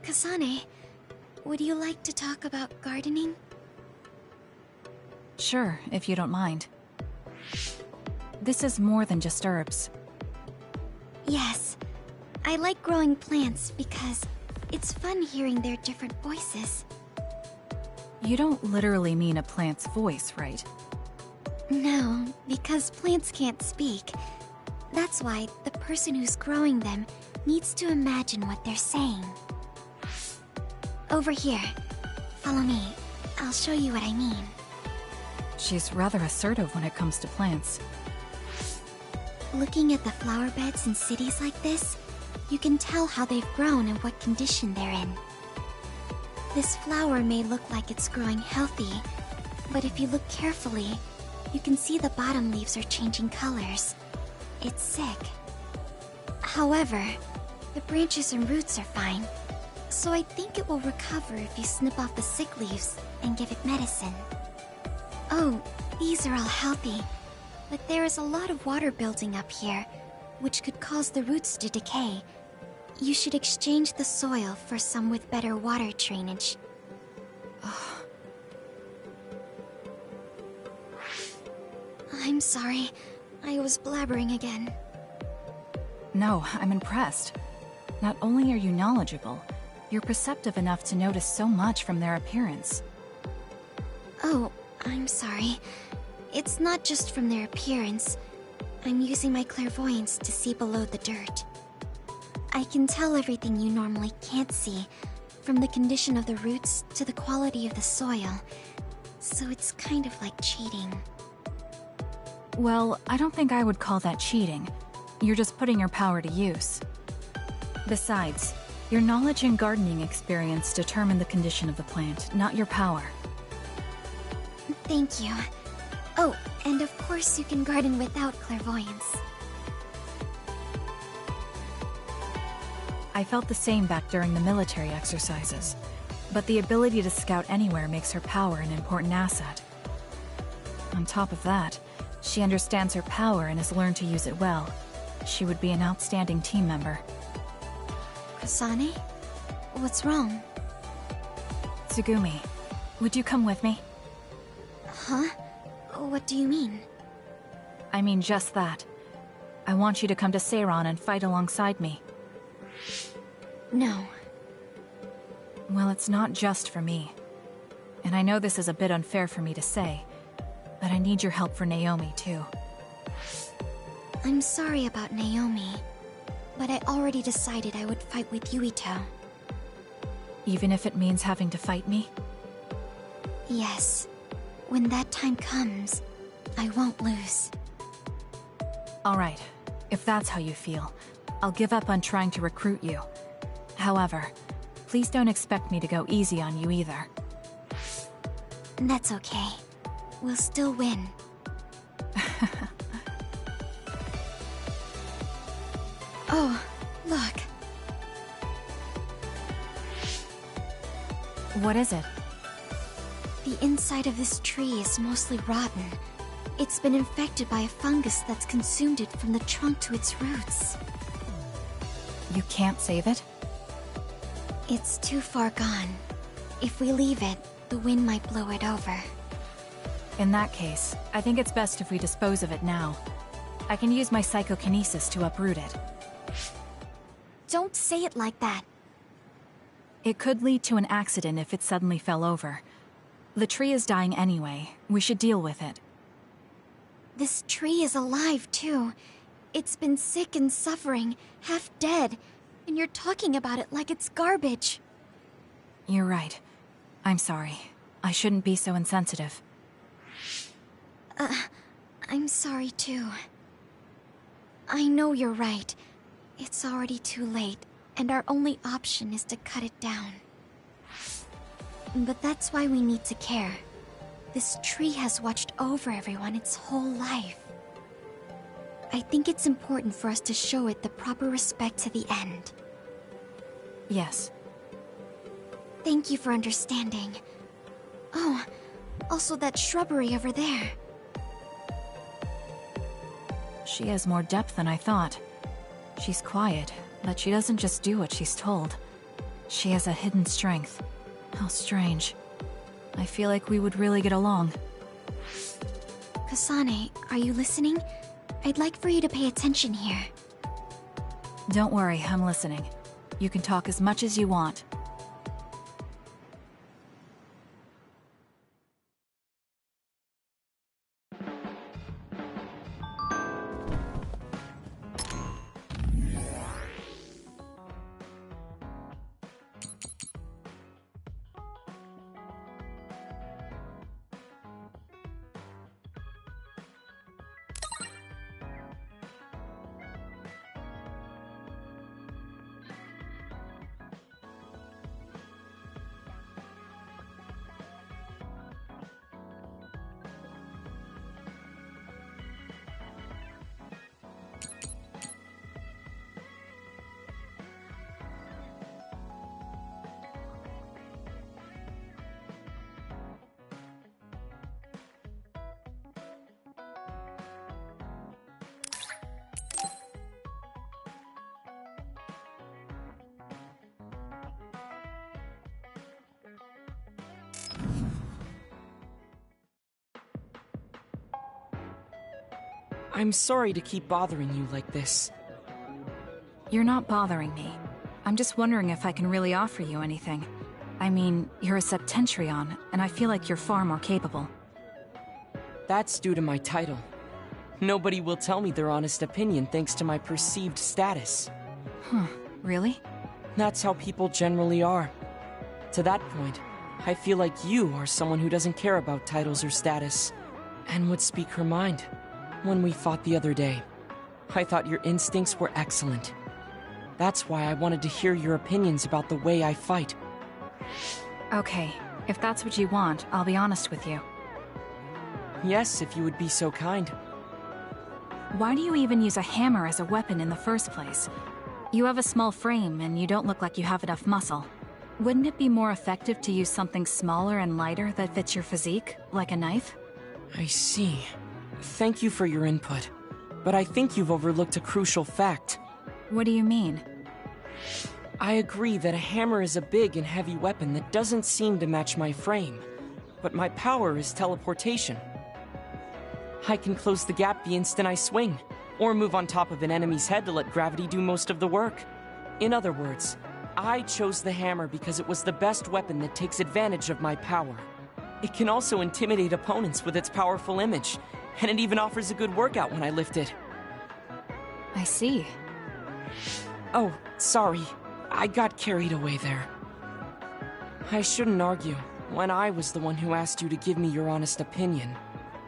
Kasane, would you like to talk about gardening? Sure, if you don't mind. This is more than just herbs. Yes. I like growing plants because it's fun hearing their different voices. You don't literally mean a plant's voice, right? No, because plants can't speak. That's why the person who's growing them needs to imagine what they're saying. Over here. Follow me. I'll show you what I mean. She's rather assertive when it comes to plants. Looking at the flower beds in cities like this, you can tell how they've grown and what condition they're in. This flower may look like it's growing healthy, but if you look carefully, you can see the bottom leaves are changing colors. It's sick. However, the branches and roots are fine, so I think it will recover if you snip off the sick leaves and give it medicine. Oh, these are all healthy, but there is a lot of water building up here, which could cause the roots to decay. You should exchange the soil for some with better water drainage. I'm sorry. I was blabbering again. No, I'm impressed. Not only are you knowledgeable, you're perceptive enough to notice so much from their appearance. Oh, I'm sorry. It's not just from their appearance. I'm using my clairvoyance to see below the dirt. I can tell everything you normally can't see, from the condition of the roots to the quality of the soil. So it's kind of like cheating. Well, I don't think I would call that cheating. You're just putting your power to use. Besides, your knowledge and gardening experience determine the condition of the plant, not your power. Thank you. Oh, and of course you can garden without clairvoyance. I felt the same back during the military exercises, but the ability to scout anywhere makes her power an important asset. On top of that, she understands her power and has learned to use it well. She would be an outstanding team member. Kasane? What's wrong? Tsugumi, would you come with me? Huh? What do you mean? I mean just that. I want you to come to Seiran and fight alongside me. No. Well, it's not just for me. And I know this is a bit unfair for me to say, but I need your help for Naomi, too. I'm sorry about Naomi, but I already decided I would fight with Yuito. Even if it means having to fight me? Yes. When that time comes, I won't lose. Alright, if that's how you feel, I'll give up on trying to recruit you. However, please don't expect me to go easy on you either. That's okay. We'll still win. Oh, look. What is it? The inside of this tree is mostly rotten. It's been infected by a fungus that's consumed it from the trunk to its roots. You can't save it? It's too far gone. If we leave it, the wind might blow it over. In that case, I think it's best if we dispose of it now. I can use my psychokinesis to uproot it. Don't say it like that. It could lead to an accident if it suddenly fell over. The tree is dying anyway. We should deal with it. This tree is alive, too. It's been sick and suffering, half dead, and you're talking about it like it's garbage. You're right. I'm sorry. I shouldn't be so insensitive. I'm sorry, too. I know you're right. It's already too late, and our only option is to cut it down. But that's why we need to care. This tree has watched over everyone its whole life. I think it's important for us to show it the proper respect to the end. Yes. Thank you for understanding. Oh, also that shrubbery over there. She has more depth than I thought. She's quiet, but she doesn't just do what she's told. She has a hidden strength. How strange. I feel like we would really get along. Kasane, are you listening? I'd like for you to pay attention here. Don't worry, I'm listening. You can talk as much as you want. I'm sorry to keep bothering you like this. You're not bothering me. I'm just wondering if I can really offer you anything. I mean, you're a Septentrion, and I feel like you're far more capable. That's due to my title. Nobody will tell me their honest opinion thanks to my perceived status. Huh, really? That's how people generally are. To that point, I feel like you are someone who doesn't care about titles or status, and would speak her mind. When we fought the other day, I thought your instincts were excellent. That's why I wanted to hear your opinions about the way I fight. Okay, if that's what you want, I'll be honest with you. Yes, if you would be so kind. Why do you even use a hammer as a weapon in the first place? You have a small frame, and you don't look like you have enough muscle. Wouldn't it be more effective to use something smaller and lighter that fits your physique, like a knife? I see. Thank you for your input, but I think you've overlooked a crucial fact. What do you mean? I agree that a hammer is a big and heavy weapon that doesn't seem to match my frame, but my power is teleportation. I can close the gap the instant I swing, or move on top of an enemy's head to let gravity do most of the work. In other words, I chose the hammer because it was the best weapon that takes advantage of my power. It can also intimidate opponents with its powerful image, and it even offers a good workout when I lift it. I see. Oh, sorry. I got carried away there. I shouldn't argue, when I was the one who asked you to give me your honest opinion.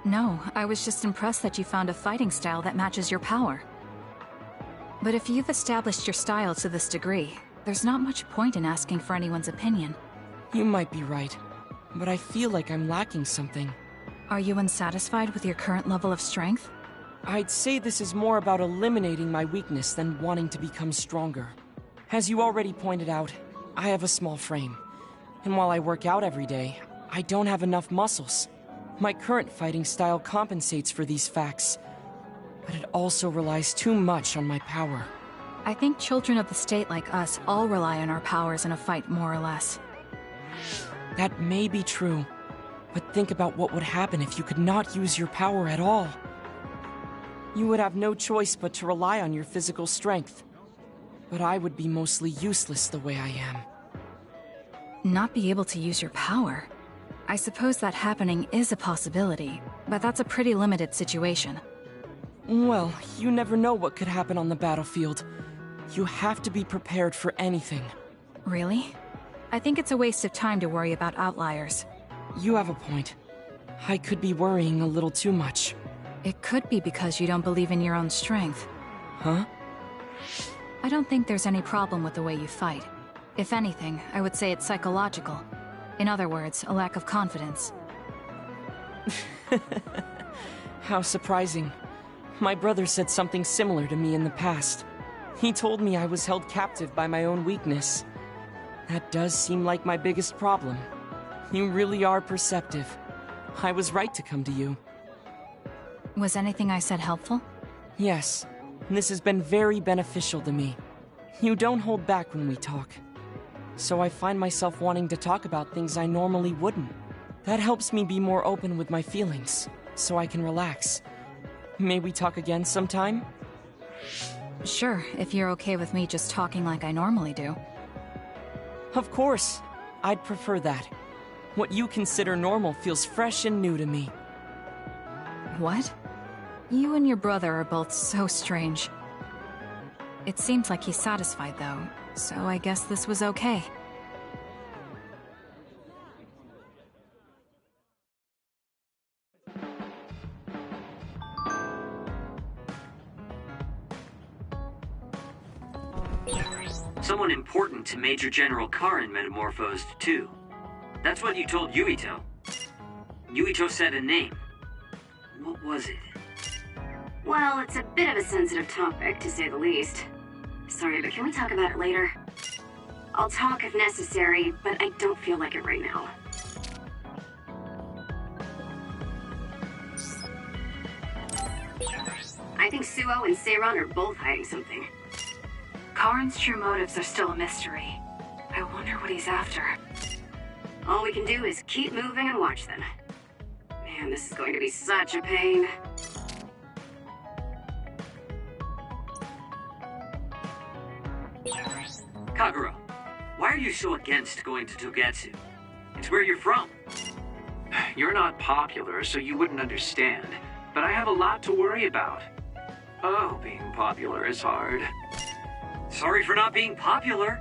No, I was just impressed that you found a fighting style that matches your power. But if you've established your style to this degree, there's not much point in asking for anyone's opinion. You might be right, but I feel like I'm lacking something. Are you unsatisfied with your current level of strength? I'd say this is more about eliminating my weakness than wanting to become stronger. As you already pointed out, I have a small frame. And while I work out every day, I don't have enough muscles. My current fighting style compensates for these facts, but it also relies too much on my power. I think children of the state like us all rely on our powers in a fight, more or less. That may be true. But think about what would happen if you could not use your power at all. You would have no choice but to rely on your physical strength. But I would be mostly useless the way I am. Not be able to use your power? I suppose that happening is a possibility, but that's a pretty limited situation. Well, you never know what could happen on the battlefield. You have to be prepared for anything. Really? I think it's a waste of time to worry about outliers. You have a point. I could be worrying a little too much. It could be because you don't believe in your own strength. Huh? I don't think there's any problem with the way you fight. If anything, I would say it's psychological. In other words, a lack of confidence. How surprising. My brother said something similar to me in the past. He told me I was held captive by my own weakness. That does seem like my biggest problem. You really are perceptive. I was right to come to you. Was anything I said helpful? Yes. This has been very beneficial to me. You don't hold back when we talk. so I find myself wanting to talk about things I normally wouldn't. That helps me be more open with my feelings, so I can relax. May we talk again sometime? Sure, if you're okay with me just talking like I normally do. Of course. I'd prefer that. What you consider normal feels fresh and new to me. What? You and your brother are both so strange. It seems like he's satisfied, though, so I guess this was okay. Someone important to Major General Karin metamorphosed, too. That's what you told Yuito. Yuito said a name. What was it? Well, it's a bit of a sensitive topic, to say the least. Sorry, but can we talk about it later? I'll talk if necessary, but I don't feel like it right now. I think Suo and Seiron are both hiding something. Karin's true motives are still a mystery. I wonder what he's after. All we can do is keep moving and watch them. Man, this is going to be such a pain. Kagura, why are you so against going to Togetsu? It's where you're from. You're not popular, so you wouldn't understand. But I have a lot to worry about. Oh, being popular is hard. Sorry for not being popular.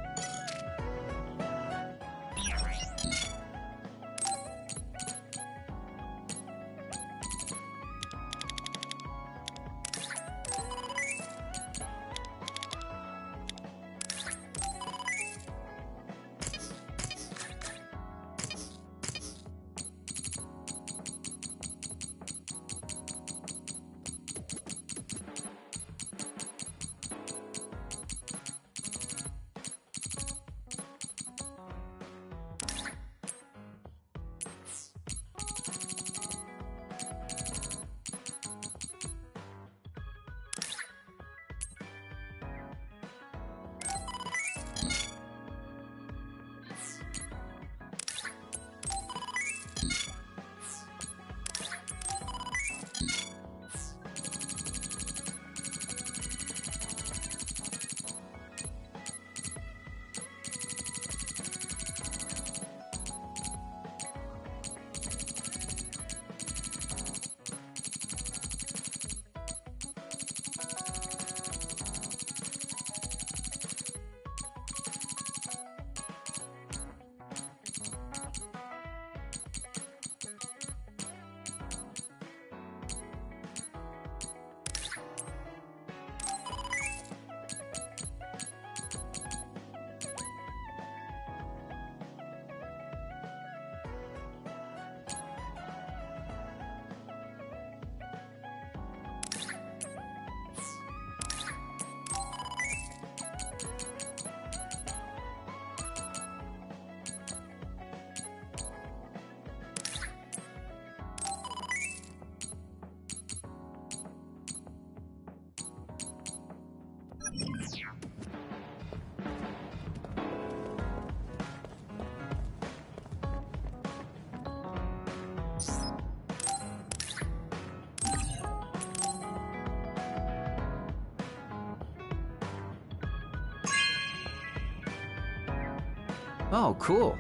Oh, cool.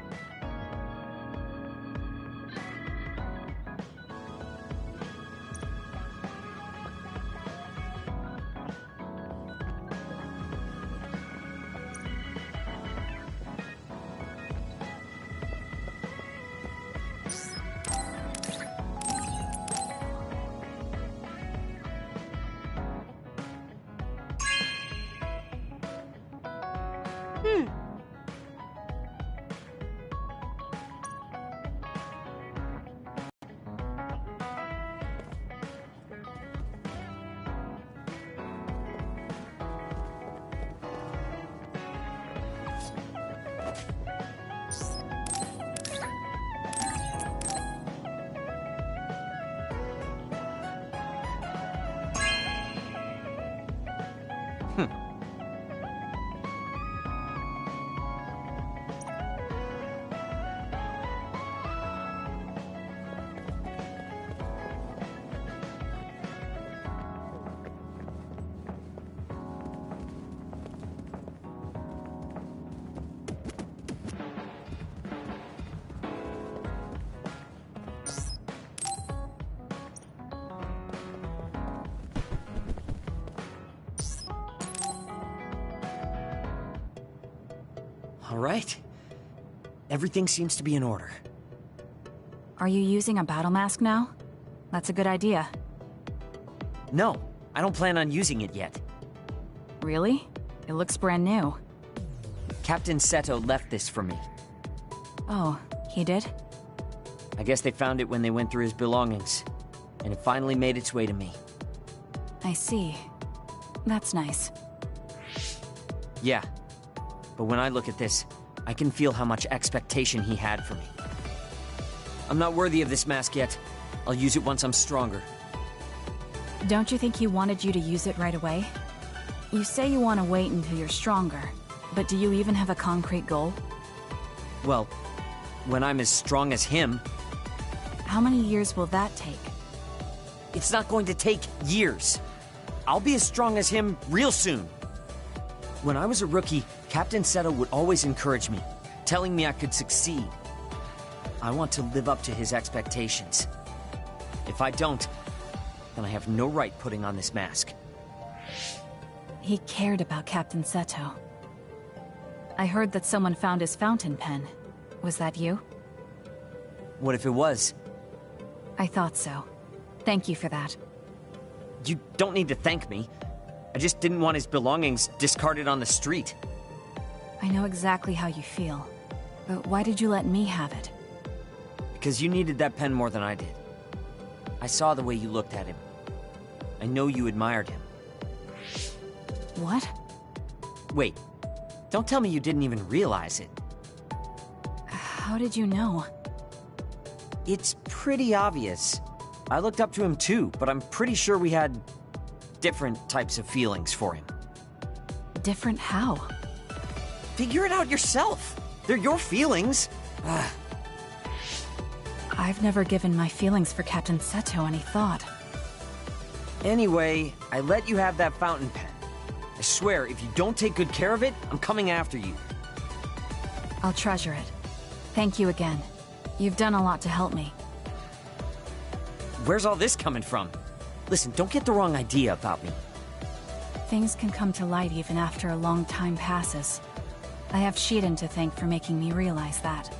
All right. Everything seems to be in order. Are you using a battle mask now? That's a good idea. No, I don't plan on using it yet. Really? It looks brand new. Captain Seto left this for me. Oh, he did? I guess they found it when they went through his belongings, and it finally made its way to me. I see. That's nice. Yeah, but when I look at this, I can feel how much expectation he had for me. I'm not worthy of this mask yet. I'll use it once I'm stronger. Don't you think he wanted you to use it right away? You say you want to wait until you're stronger, but do you even have a concrete goal? Well, when I'm as strong as him... How many years will that take? It's not going to take years. I'll be as strong as him real soon. When I was a rookie, Captain Seto would always encourage me, telling me I could succeed. I want to live up to his expectations. If I don't, then I have no right putting on this mask. He cared about Captain Seto. I heard that someone found his fountain pen. Was that you? What if it was? I thought so. Thank you for that. You don't need to thank me. I just didn't want his belongings discarded on the street. I know exactly how you feel. But why did you let me have it? Because you needed that pen more than I did. I saw the way you looked at him. I know you admired him. What? Wait. Don't tell me you didn't even realize it. How did you know? It's pretty obvious. I looked up to him too, but I'm pretty sure we had different types of feelings for him. Different how? Figure it out yourself. They're your feelings. I've never given my feelings for Captain Seto any thought. Anyway, I let you have that fountain pen. I swear, if you don't take good care of it, I'm coming after you. I'll treasure it. Thank you again. You've done a lot to help me. Where's all this coming from? Listen, don't get the wrong idea about me. Things can come to light even after a long time passes. I have Shiden to thank for making me realize that.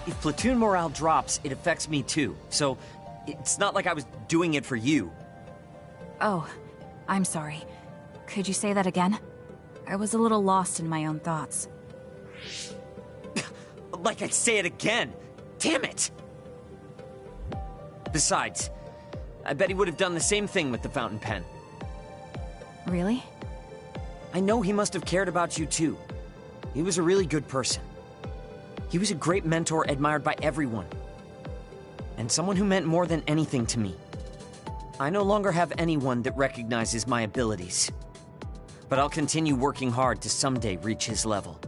If platoon morale drops, it affects me too. So, it's not like I was doing it for you. Oh, I'm sorry. Could you say that again? I was a little lost in my own thoughts. Like I'd say it again! Damn it! Besides, I bet he would have done the same thing with the fountain pen. Really? I know he must have cared about you too. He was a really good person. He was a great mentor admired by everyone. And someone who meant more than anything to me. I no longer have anyone that recognizes my abilities. But I'll continue working hard to someday reach his level.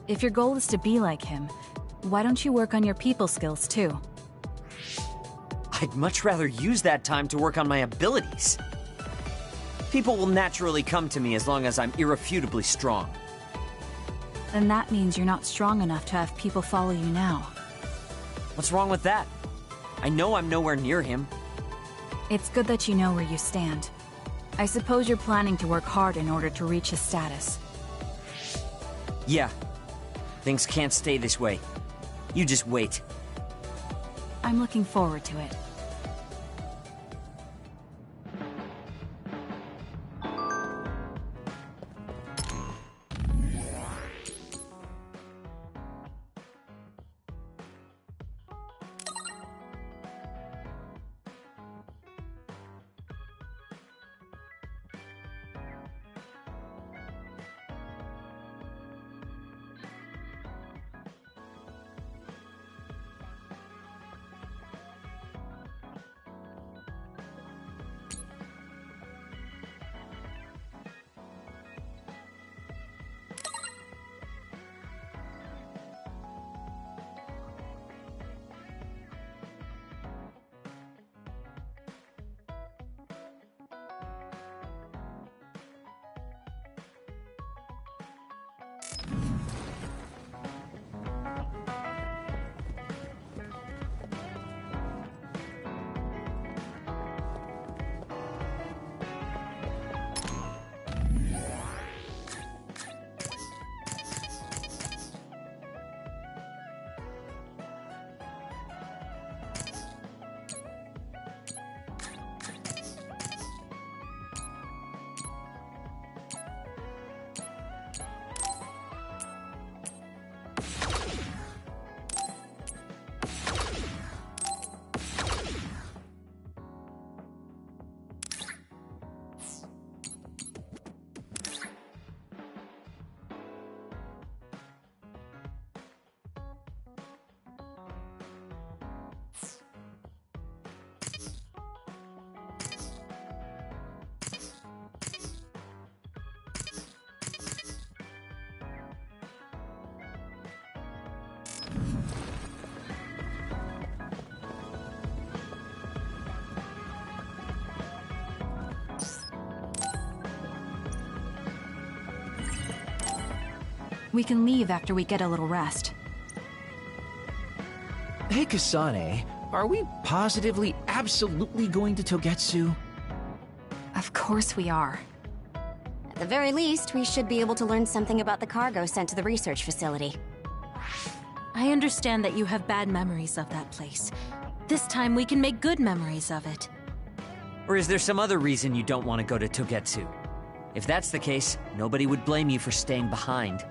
If your goal is to be like him, why don't you work on your people skills too? I'd much rather use that time to work on my abilities. People will naturally come to me as long as I'm irrefutably strong. Then that means you're not strong enough to have people follow you now. What's wrong with that? I know I'm nowhere near him. It's good that you know where you stand. I suppose you're planning to work hard in order to reach his status. Yeah. Things can't stay this way. You just wait. I'm looking forward to it. We can leave after we get a little rest. Hey Kasane, are we positively, absolutely going to Togetsu? Of course we are. At the very least, we should be able to learn something about the cargo sent to the research facility. I understand that you have bad memories of that place. This time we can make good memories of it. Or is there some other reason you don't want to go to Togetsu? If that's the case, nobody would blame you for staying behind.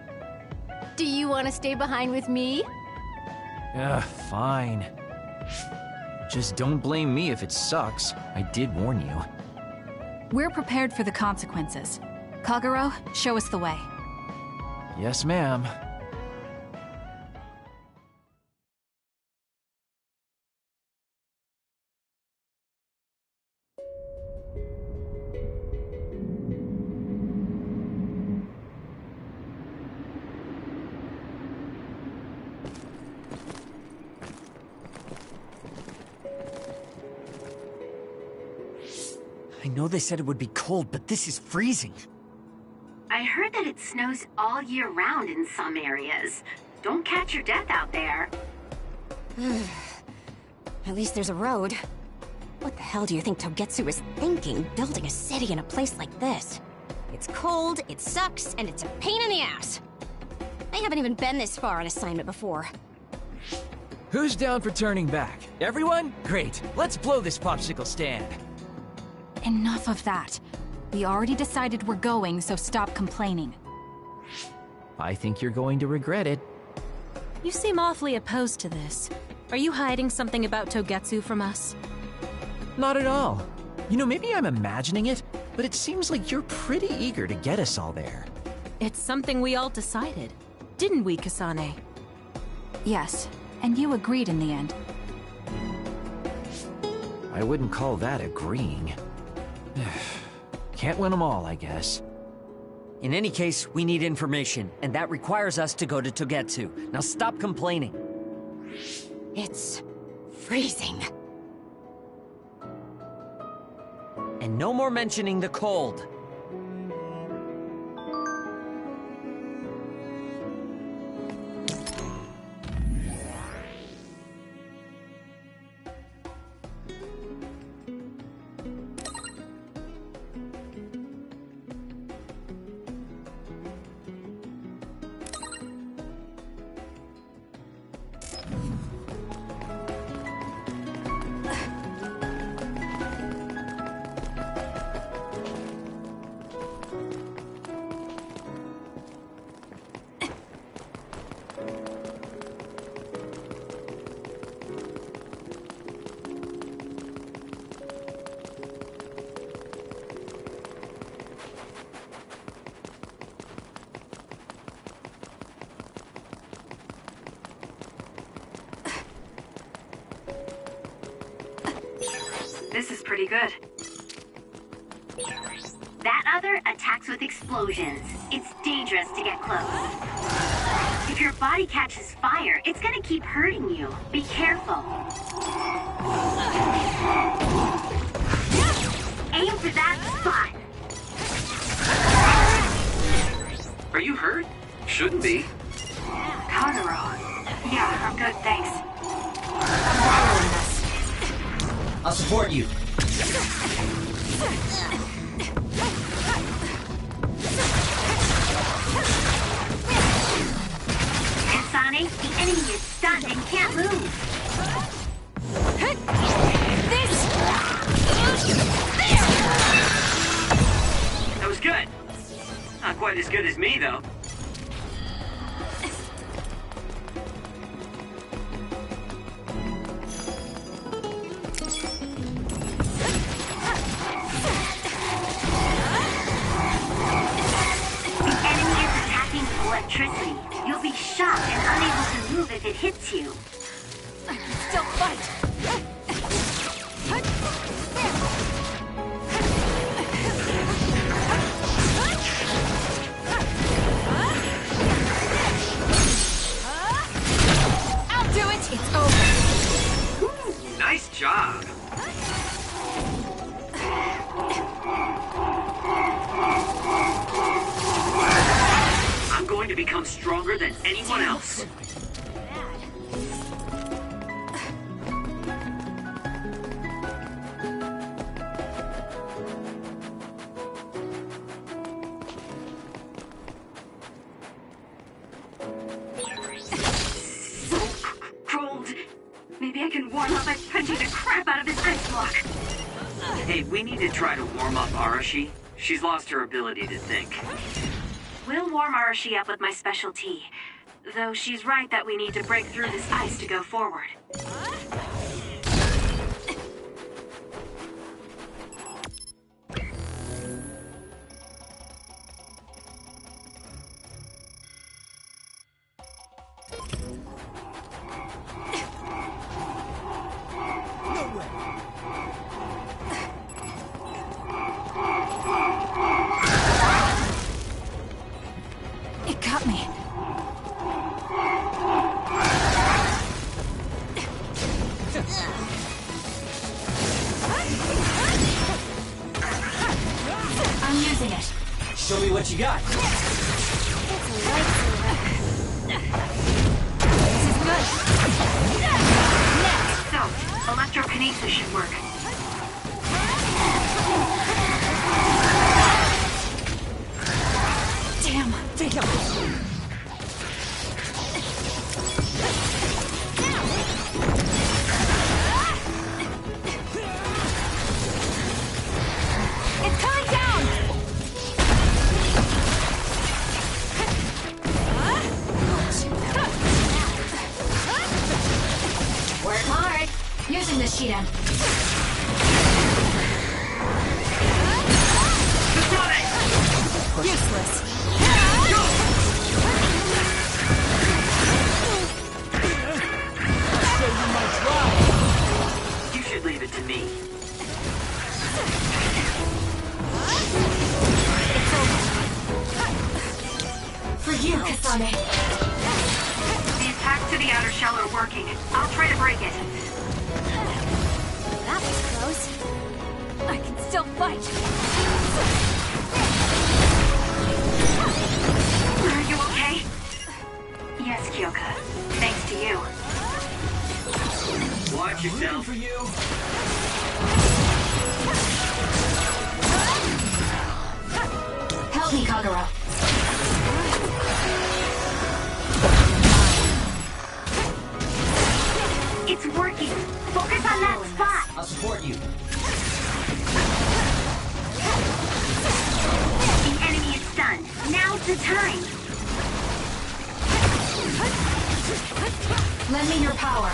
Do you want to stay behind with me? Fine. Just don't blame me if it sucks. I did warn you. We're prepared for the consequences. Kagero, show us the way. Yes, ma'am. I know they said it would be cold, but this is freezing. I heard that it snows all year round in some areas. Don't catch your death out there. At least there's a road. What the hell do you think Togetsu is thinking, building a city in a place like this? It's cold, it sucks, and it's a pain in the ass. I haven't even been this far on assignment before. Who's down for turning back? Everyone? Great. Let's blow this popsicle stand. Enough of that. We already decided we're going, so stop complaining. I think you're going to regret it. You seem awfully opposed to this. Are you hiding something about Togetsu from us? Not at all. You know, maybe I'm imagining it, but it seems like you're pretty eager to get us all there. It's something we all decided. Didn't we, Kasane? Yes, and you agreed in the end. I wouldn't call that agreeing. Can't win them all, I guess. In any case, we need information, and that requires us to go to Togetsu. Now stop complaining. It's freezing. And no more mentioning the cold. This is pretty good. That other attacks with explosions. It's dangerous to get close. If your body catches fire, it's gonna keep hurting you. Be careful. Aim for that spot. Are you hurt? Shouldn't be. Kagero. Yeah, I'm good, thanks. I'll support you. Kasane, the enemy is stunned and can't move. That was good. Not quite as good as me, though. Electricity. You'll be shocked and unable to move if it hits you. I can still fight! I'll do it! It's over! Ooh, nice job. I'm going to become stronger than anyone else. So cold. Maybe I can warm up by punching the crap out of this ice block. Hey, we need to try to warm up Arashi. She's lost her ability to think. We'll warm Arashi up with my special tea. Though she's right that we need to break through this ice to go forward. It got me. I'm using it. Show me what you got. This is good. So, electrokinesis should work. Damn. It's coming down. Work hard. Using the Shidan. Useless. You should leave it to me. For you, Kasane. The attacks to the outer shell are working. I'll try to break it. That was close. I can still fight. Are you okay? Yes, Kyoka. Thanks to you. Watch yourself. For you. Help me, Kagura. It's working. Focus on that spot. I'll support you. The enemy is stunned. Now's the time. Lend me your power.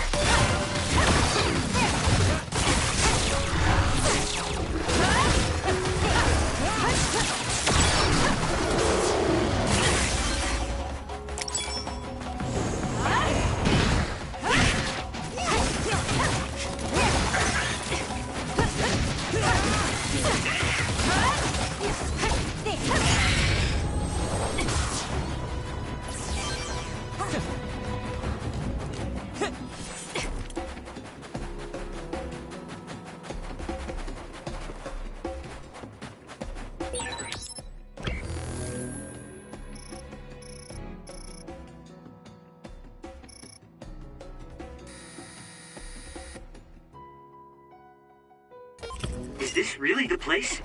Is this really the place?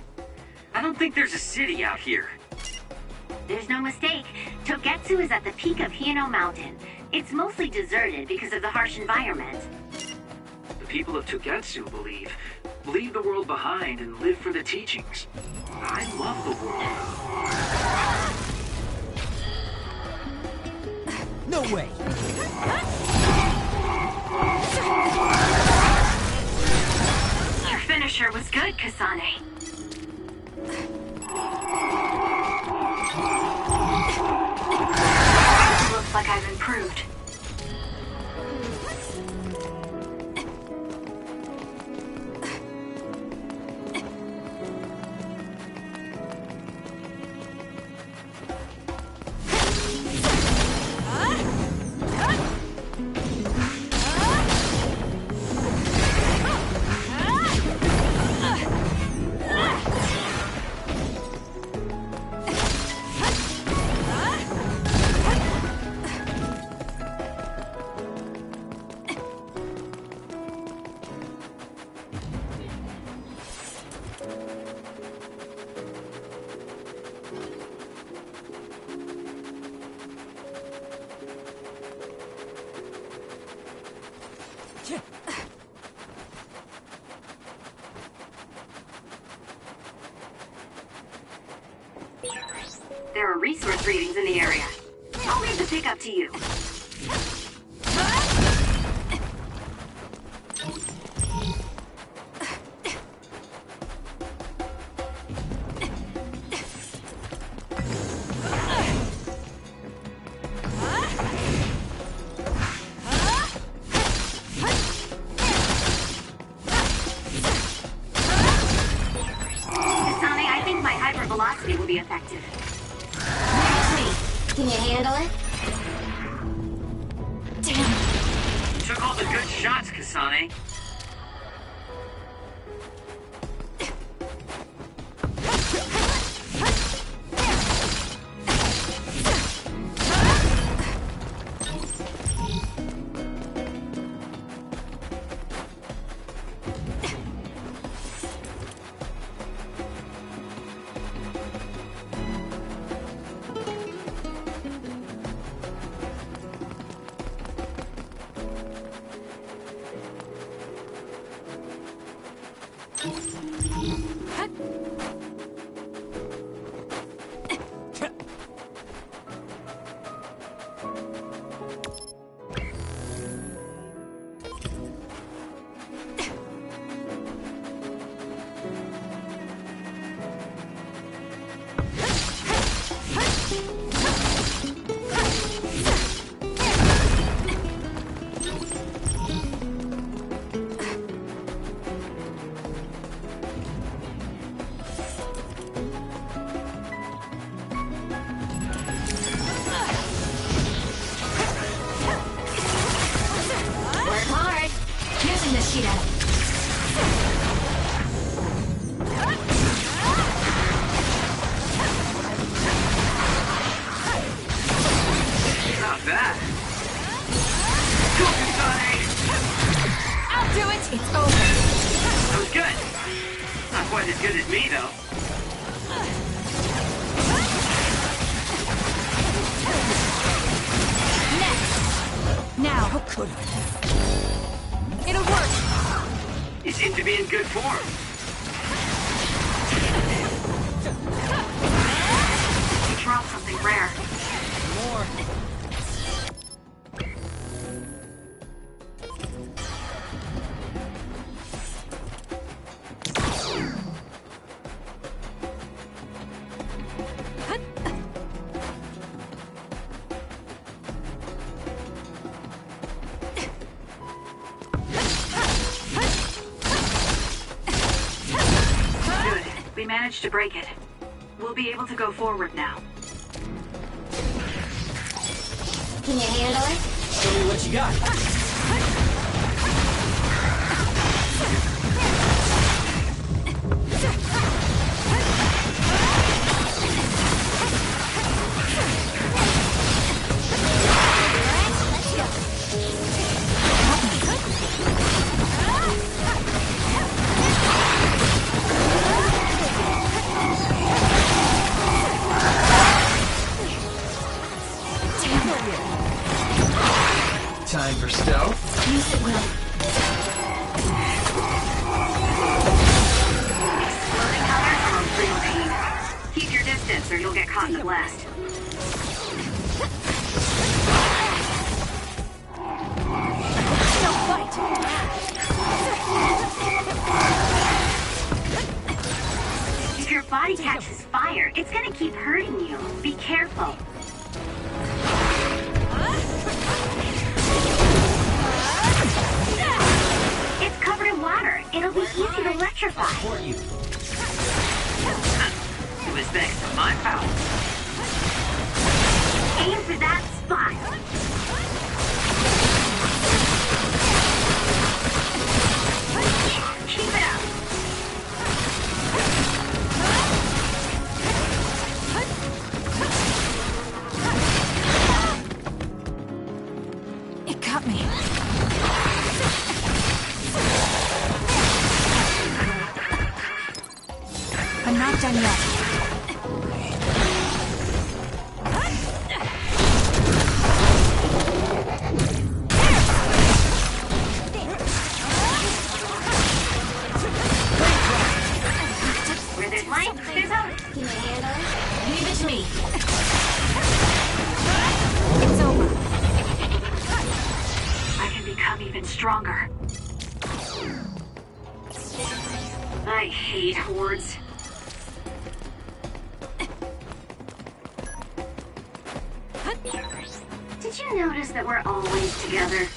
I don't think there's a city out here. There's no mistake. Togetsu is at the peak of Hino Mountain. It's mostly deserted because of the harsh environment. The people of Togetsu leave the world behind and live for the teachings. I love the world. No way. Your finisher was good, Kasane. Looks like I've improved. There are resource readings in the area. I'll leave the pickup to you. Velocity will be effective. Can you handle it? Damn. You took all the good shots, Kasane. We managed to break it. We'll be able to go forward now. Can you handle it? Show me what you got. Time for stealth. Use it well. Exploding colors are prepaid. Keep your distance or you'll get caught in the blast. If your body catches fire, it's gonna keep hurting you. Be careful. It's covered in water. It'll be easy to electrify. It was thanks to my power. Aim for that spot. Keep it up. It got me. I'm not done yet. Where there's light, there's hope. Can you handle it? Leave it to me. stronger. I hate hordes. Did you notice that we're always together?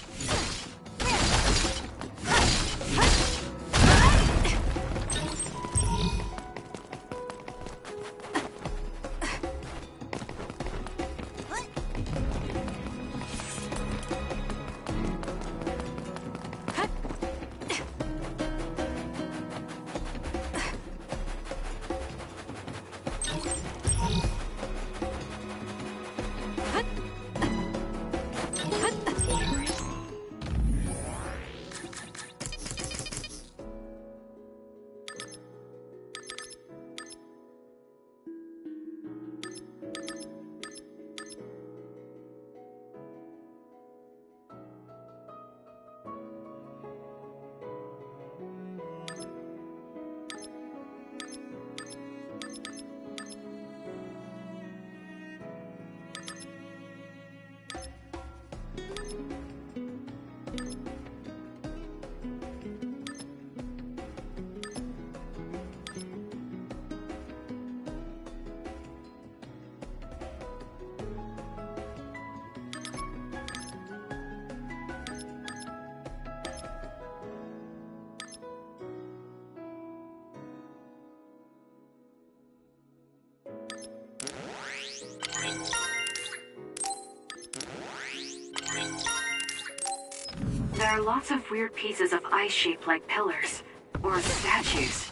There are lots of weird pieces of ice shaped like pillars, or statues.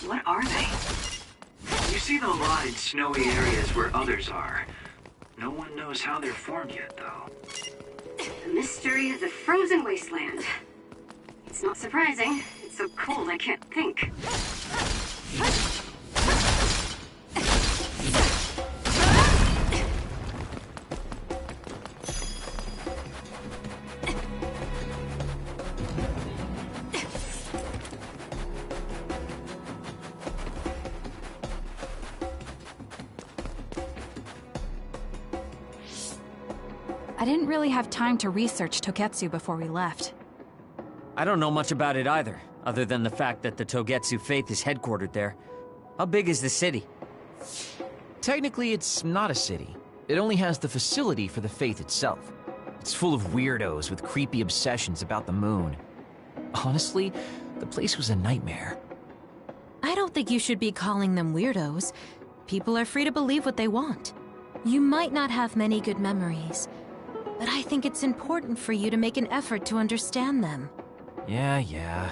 What are they? You see them a lot in snowy areas where others are. No one knows how they're formed yet, though. The mystery of the frozen wasteland. It's not surprising. It's so cold I can't think. I didn't really have time to research Togetsu before we left. I don't know much about it either, other than the fact that the Togetsu faith is headquartered there. How big is the city? Technically, it's not a city. It only has the facility for the faith itself. It's full of weirdos with creepy obsessions about the moon. Honestly, the place was a nightmare. I don't think you should be calling them weirdos. People are free to believe what they want. You might not have many good memories, but I think it's important for you to make an effort to understand them. Yeah.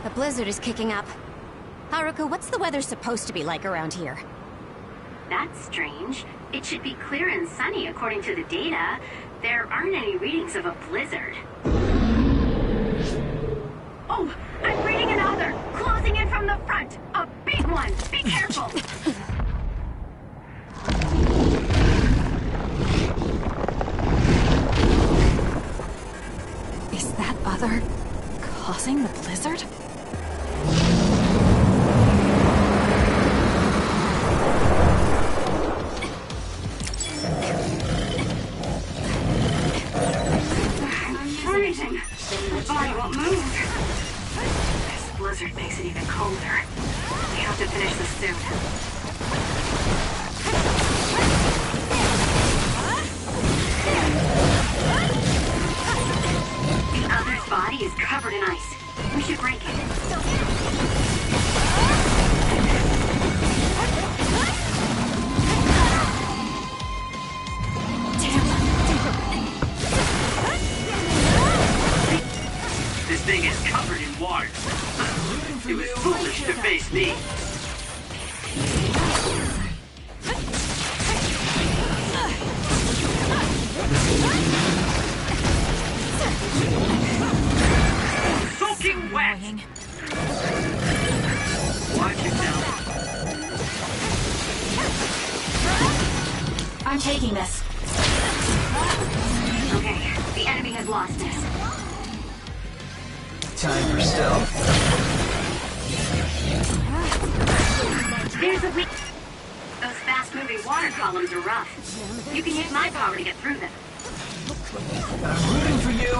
The blizzard is kicking up. Haruka, what's the weather supposed to be like around here? That's strange. It should be clear and sunny according to the data. There aren't any readings of a blizzard. Oh, I'm reading another! Closing in from the front! A big one! Be careful! Is that other causing the blizzard? I'm freezing. My body won't move. This blizzard makes it even colder. We have to finish this soon. The other's body is covered in ice. We should break it. This thing is covered in water. It was foolish to face me. Soaking wet! Watch it now. I'm taking this. Okay, the enemy has lost us. Time for stealth. There's a weak... Those fast-moving heavy water columns are rough. You can use my power to get through them. I'm rooting for you.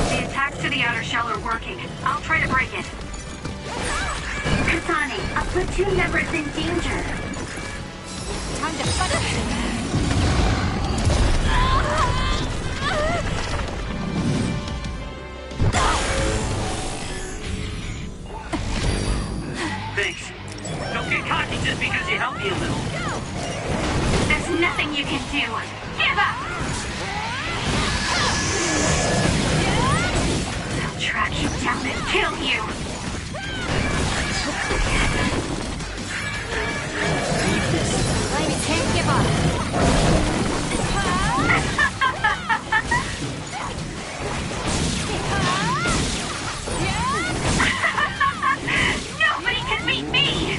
The attacks to the outer shell are working. I'll try to break it. Kasane, a platoon member is in danger. Time to fight. Thanks. Don't get cocky just because you helped me a little. There's nothing you can do. Give up! I'll track you down and kill you. I can't give up. Nobody can beat me!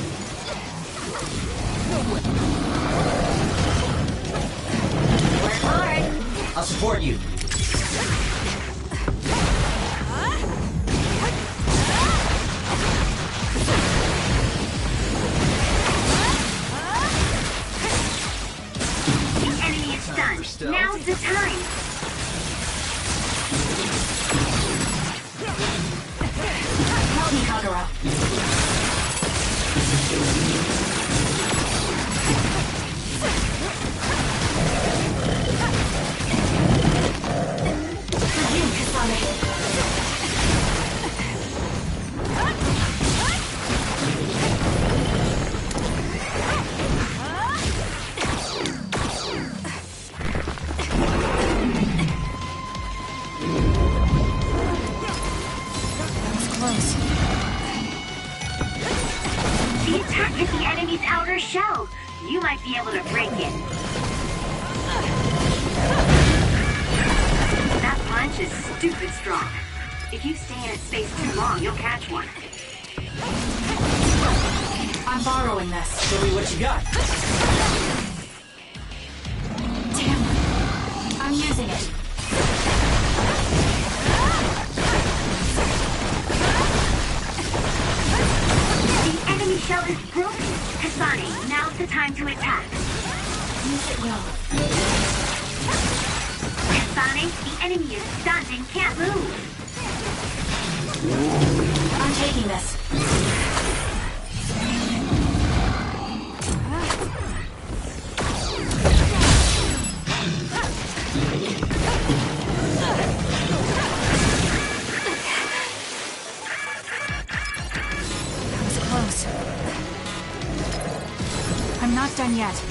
Work hard. I'll support you. The enemy is stunned. Now's the time. Help me, Kagura. For you, Kasane. Close. The attack hit the enemy's outer shell. You might be able to break it. That punch is stupid strong. If you stay in its space too long, you'll catch one. I'm borrowing this. Show me what you got. Damn. I'm using it. The enemy shell is broken. Kasane, now's the time to attack. Use it well. Kasane, the enemy is stunned and can't move. I'm taking this. Close. I'm not done yet.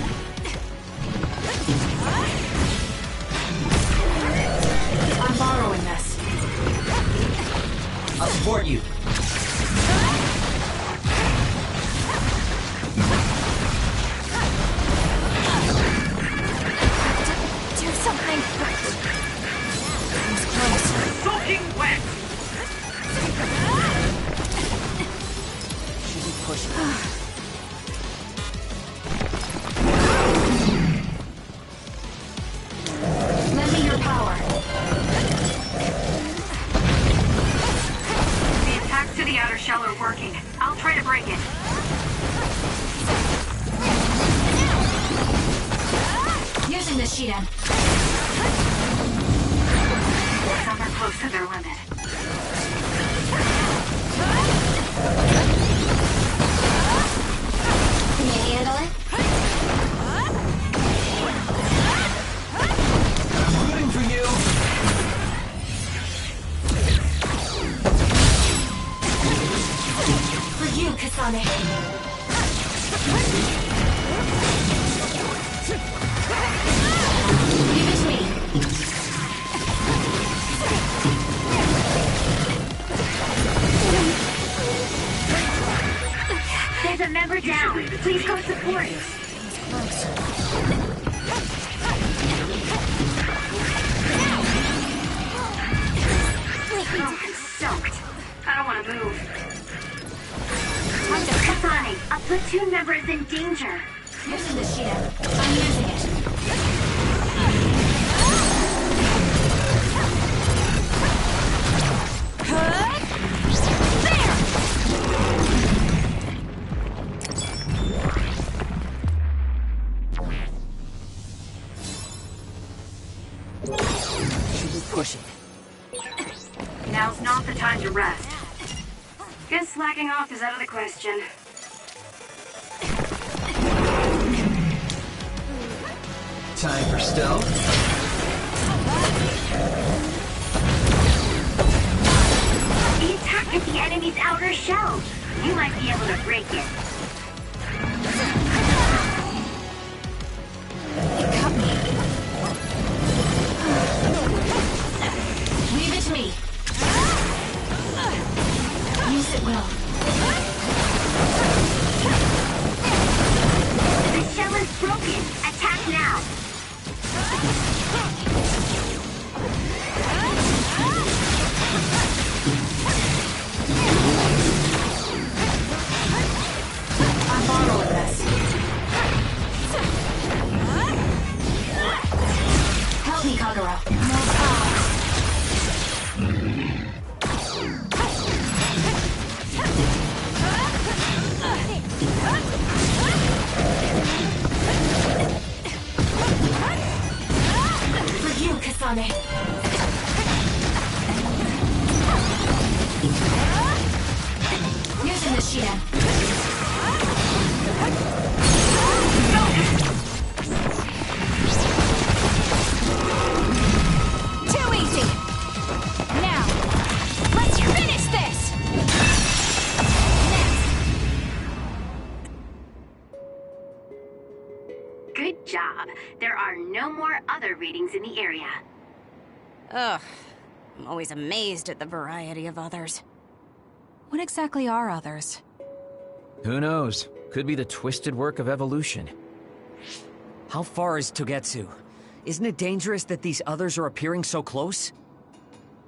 I'm borrowing this. I'll support you. Do something. It was close. Soaking wet! Should be pushing. Lend me your power. The attacks to the outer shell are working. I'll try to break it. Using this sheet end. Some are close to their limit. Can you handle it? I'm rooting for you. For you, Kasane. pushing. Now's not the time to rest. Guess slacking off is out of the question. Time for stealth. The attack at the enemy's outer shell. You might be able to break it. It cut me. Leave it to me. Use it well. The shell is broken. Attack now. I'm borrowing this. Help me, Kagura. No power. For you, Kasane. Using the Shiden. Too easy! Now, let's finish this! Good job. There are no more other readings in the area. Ugh. I'm always amazed at the variety of others. What exactly are others? Who knows? Could be the twisted work of evolution. How far is Togetsu? Isn't it dangerous that these others are appearing so close?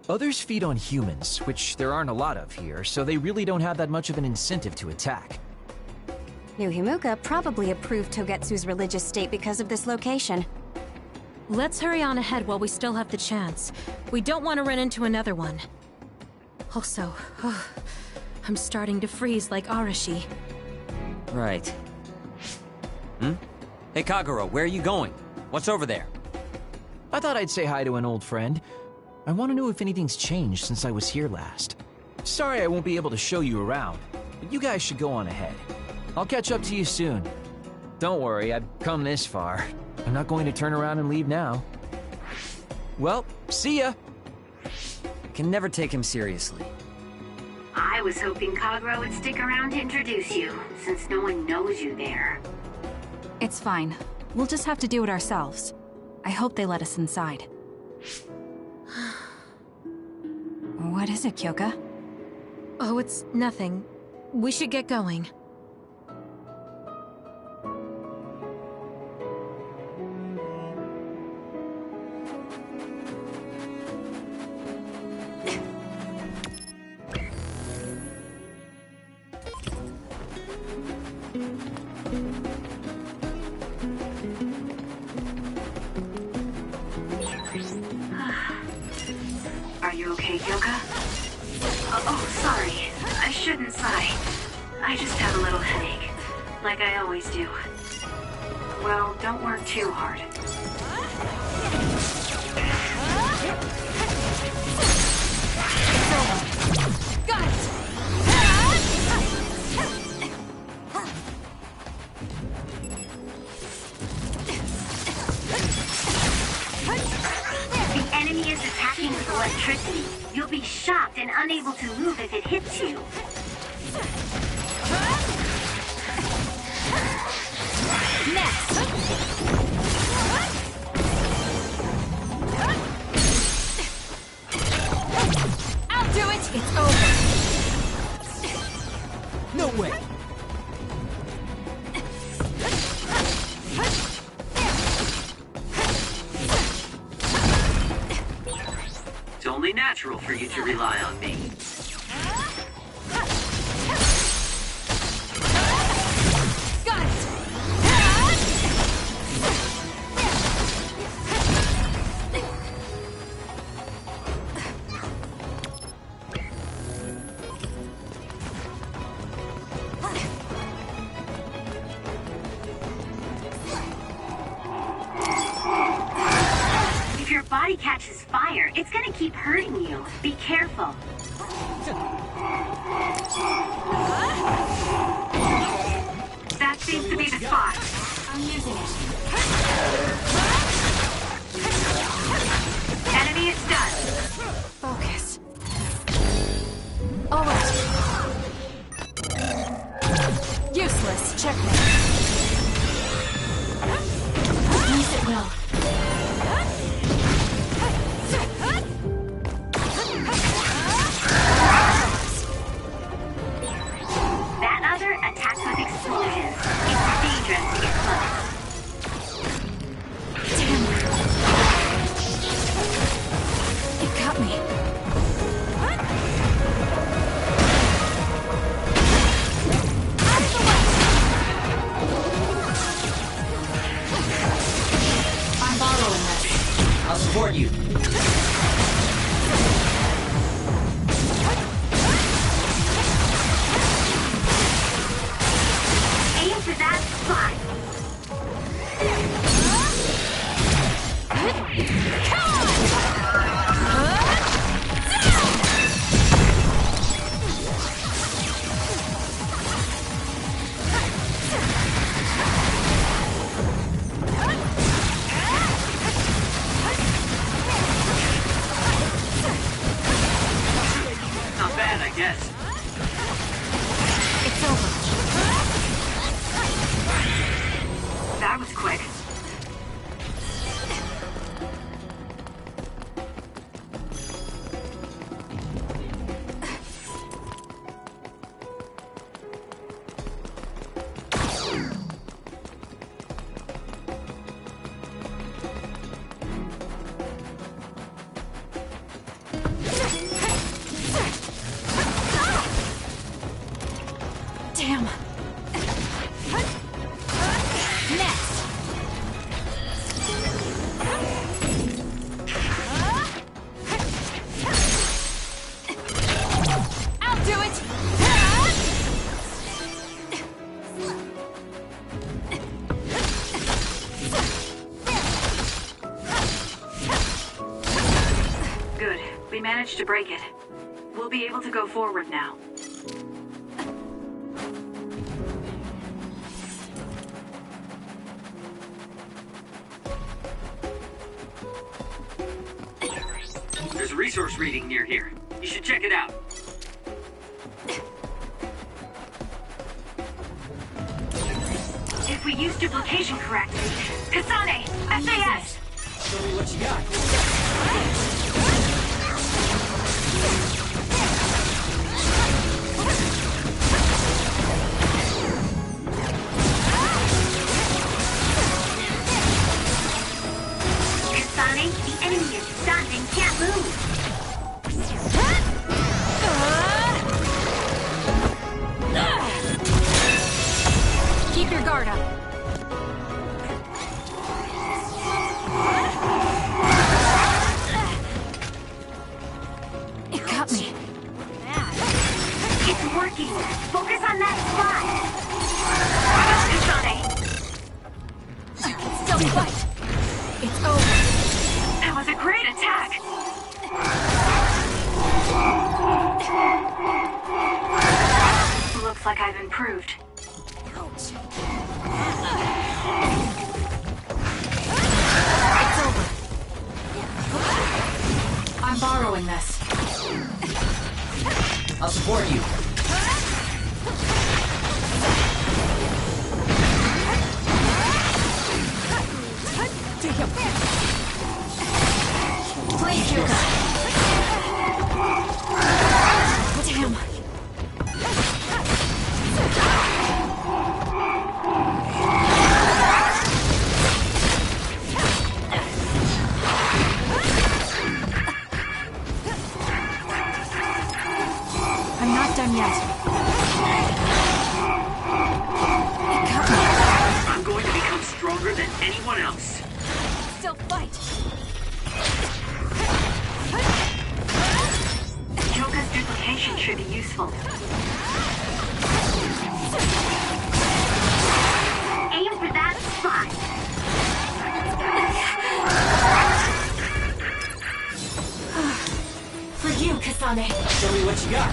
Others feed on humans, which there aren't a lot of here, so they really don't have that much of an incentive to attack. New Himuka probably approved Togetsu's religious state because of this location. Let's hurry on ahead while we still have the chance. We don't want to run into another one. Also, I'm starting to freeze like Arashi. Right. Hey Kagura, where are you going? What's over there? I thought I'd say hi to an old friend. I want to know if anything's changed since I was here last. Sorry I won't be able to show you around, but you guys should go on ahead. I'll catch up to you soon. Don't worry, I've come this far. I'm not going to turn around and leave now. Well, see ya! I can never take him seriously. I was hoping Kagura would stick around to introduce you, since no one knows you there. It's fine. We'll just have to do it ourselves. I hope they let us inside. What is it, Kyoka? Oh, it's nothing. We should get going. Are you okay, Kyoka? Oh, sorry. I shouldn't sigh. I just have a little headache. Like I always do. Well, don't work too hard. Got it! The enemy is attacking with electricity. You'll be shocked and unable to move if it hits you. Next! I'll do it! It's over! No way! It's only natural for you to rely on me. Got it! If your body catches fire, it's gonna keep hurting you. Be careful. That seems to be the spot. I'm using it. Enemy is done. Focus. All right. Useless. Checkmate. Use it well. That other attacks with explosions. It's dangerous to get close. Damn. It got me. I'm borrowing this. I'll support you. Aim for that spot. Not bad, I guess. It's over. That was quick. Damn. Next. I'll do it. Good. We managed to break it. We'll be able to go forward now. There's a resource reading near here. You should check it out. If we use duplication correctly, Kasane, SAS! Show me what you got. Kasane, the enemy is stunned and can't move. Keep your guard up. It got me. It's working. Focus on that spot. Kasane, Still fight. It's over. that was a great attack. Looks like I've improved. Ouch. It's over. I'm borrowing this. I'll support you. Please, Yuka. Damn. I'm not done yet. It got me. I'm going to become stronger than anyone else. Still fight. Kyoka's duplication should be useful. Aim for that spot. Kasane. Show me what you got.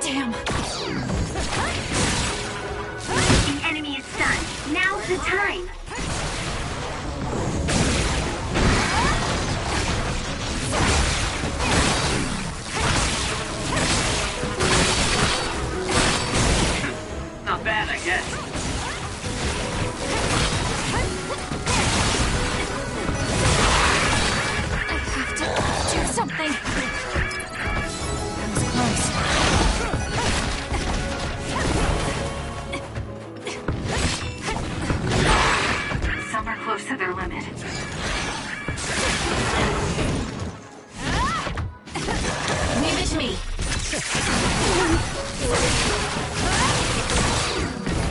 Damn. The enemy is stunned. Now's the time. Not bad, I guess. I have to do something. That was close. Some are close to their limit. Leave it to me.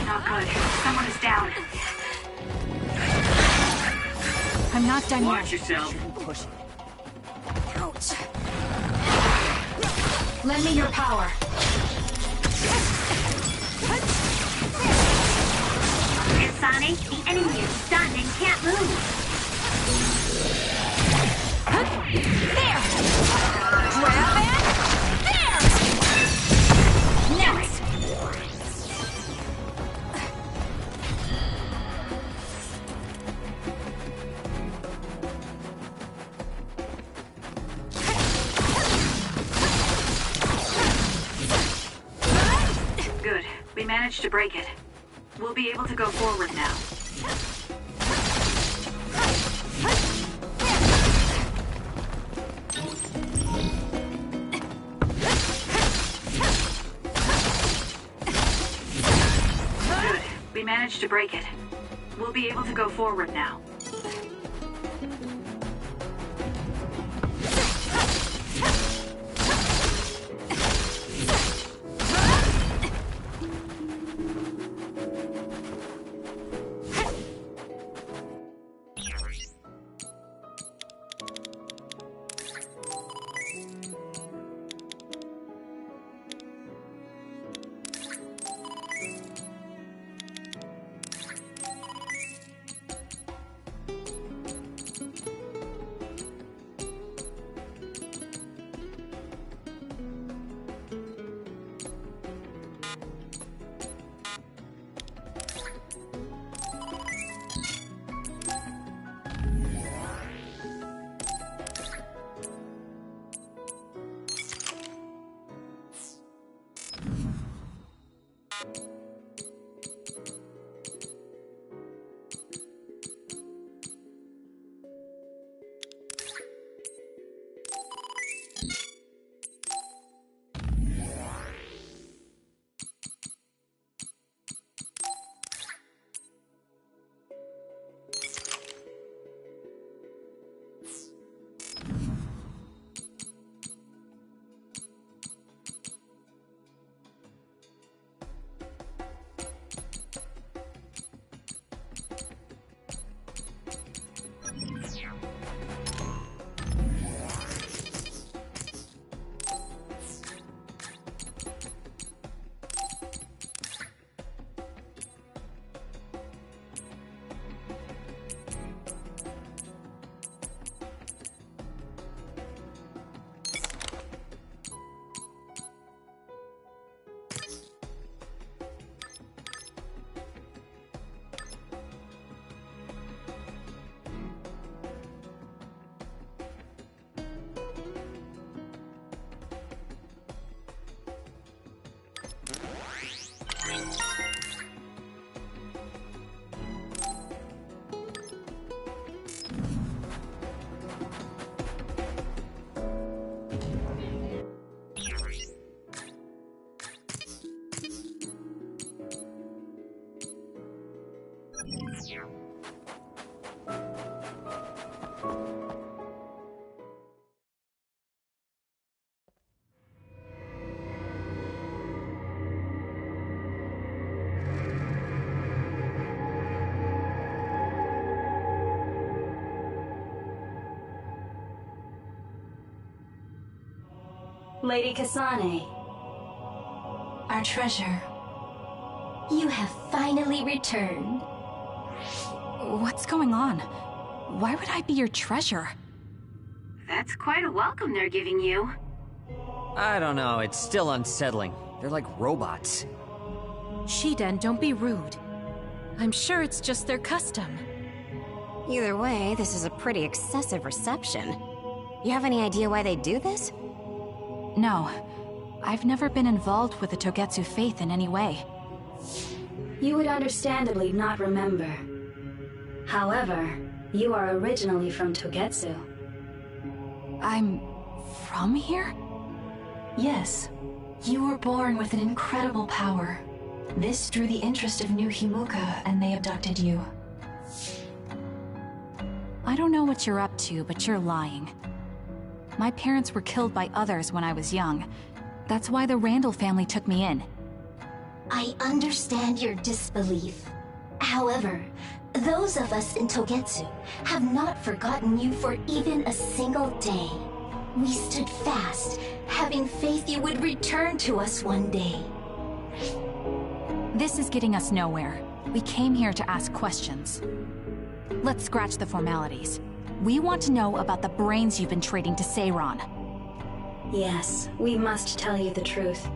Not good. Someone is down. I'm not done Watch yet. yourself. Ouch. Lend me your power. Kasane, the enemy is stunned and can't move. There! Grab it! There! Next! Good. We managed to break it. We'll be able to go forward now. Good. We managed to break it. We'll be able to go forward now. Lady Kasane. Our treasure. You have finally returned. What's going on? Why would I be your treasure? That's quite a welcome they're giving you. I don't know, it's still unsettling. They're like robots. Shiden, don't be rude. I'm sure it's just their custom. Either way, this is a pretty excessive reception. You have any idea why they do this? No. I've never been involved with the Togetsu faith in any way. You would understandably not remember. However, you are originally from Togetsu. I'm from here? Yes. You were born with an incredible power. This drew the interest of New Himuka, and they abducted you. I don't know what you're up to, but you're lying. My parents were killed by others when I was young. That's why the Randall family took me in. I understand your disbelief. However, those of us in Togetsu have not forgotten you for even a single day. We stood fast, having faith you would return to us one day. This is getting us nowhere. We came here to ask questions. Let's scratch the formalities. We want to know about the brains you've been trading to Seiron. Yes, we must tell you the truth.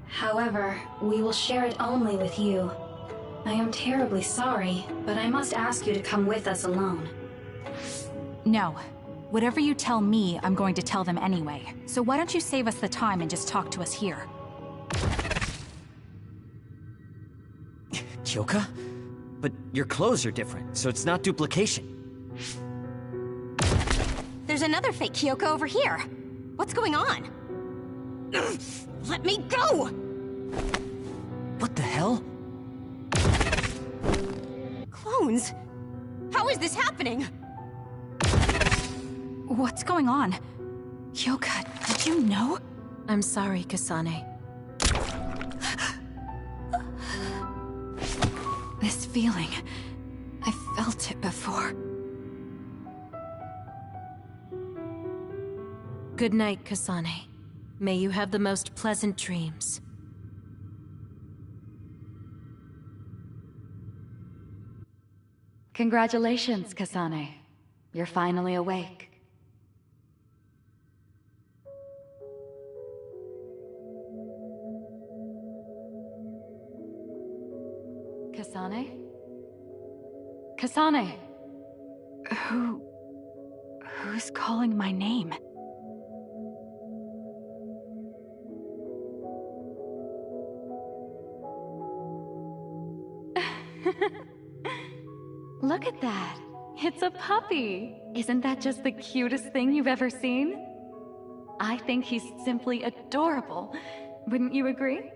However, we will share it only with you. I am terribly sorry, but I must ask you to come with us alone. No. Whatever you tell me, I'm going to tell them anyway. So why don't you save us the time and just talk to us here? Kyoka? But your clothes are different, so it's not duplication. There's another fake Kyoko over here. What's going on? Let me go! What the hell? Clones? How is this happening? What's going on? Kyoka, did you know? I'm sorry, Kasane. This feeling, I felt it before. Good night, Kasane. May you have the most pleasant dreams. Congratulations, Kasane. You're finally awake. Kasane? Kasane! Who's calling my name? Look at that! It's a puppy! Isn't that just the cutest thing you've ever seen? I think he's simply adorable. Wouldn't you agree?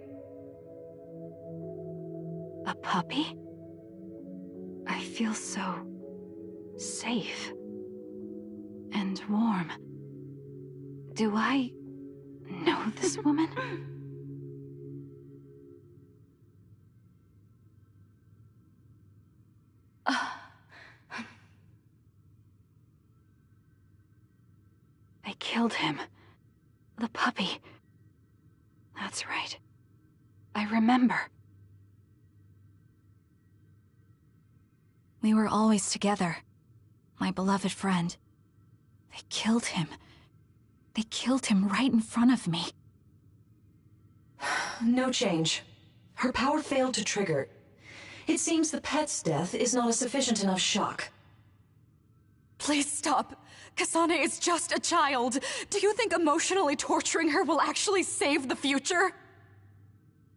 A puppy? I feel so safe and warm. Do I know this woman? They killed him. The puppy. That's right. I remember. We were always together. My beloved friend. They killed him. They killed him right in front of me. No change. Her power failed to trigger. It seems the pet's death is not a sufficient enough shock. Please stop. Kasane is just a child. Do you think emotionally torturing her will actually save the future?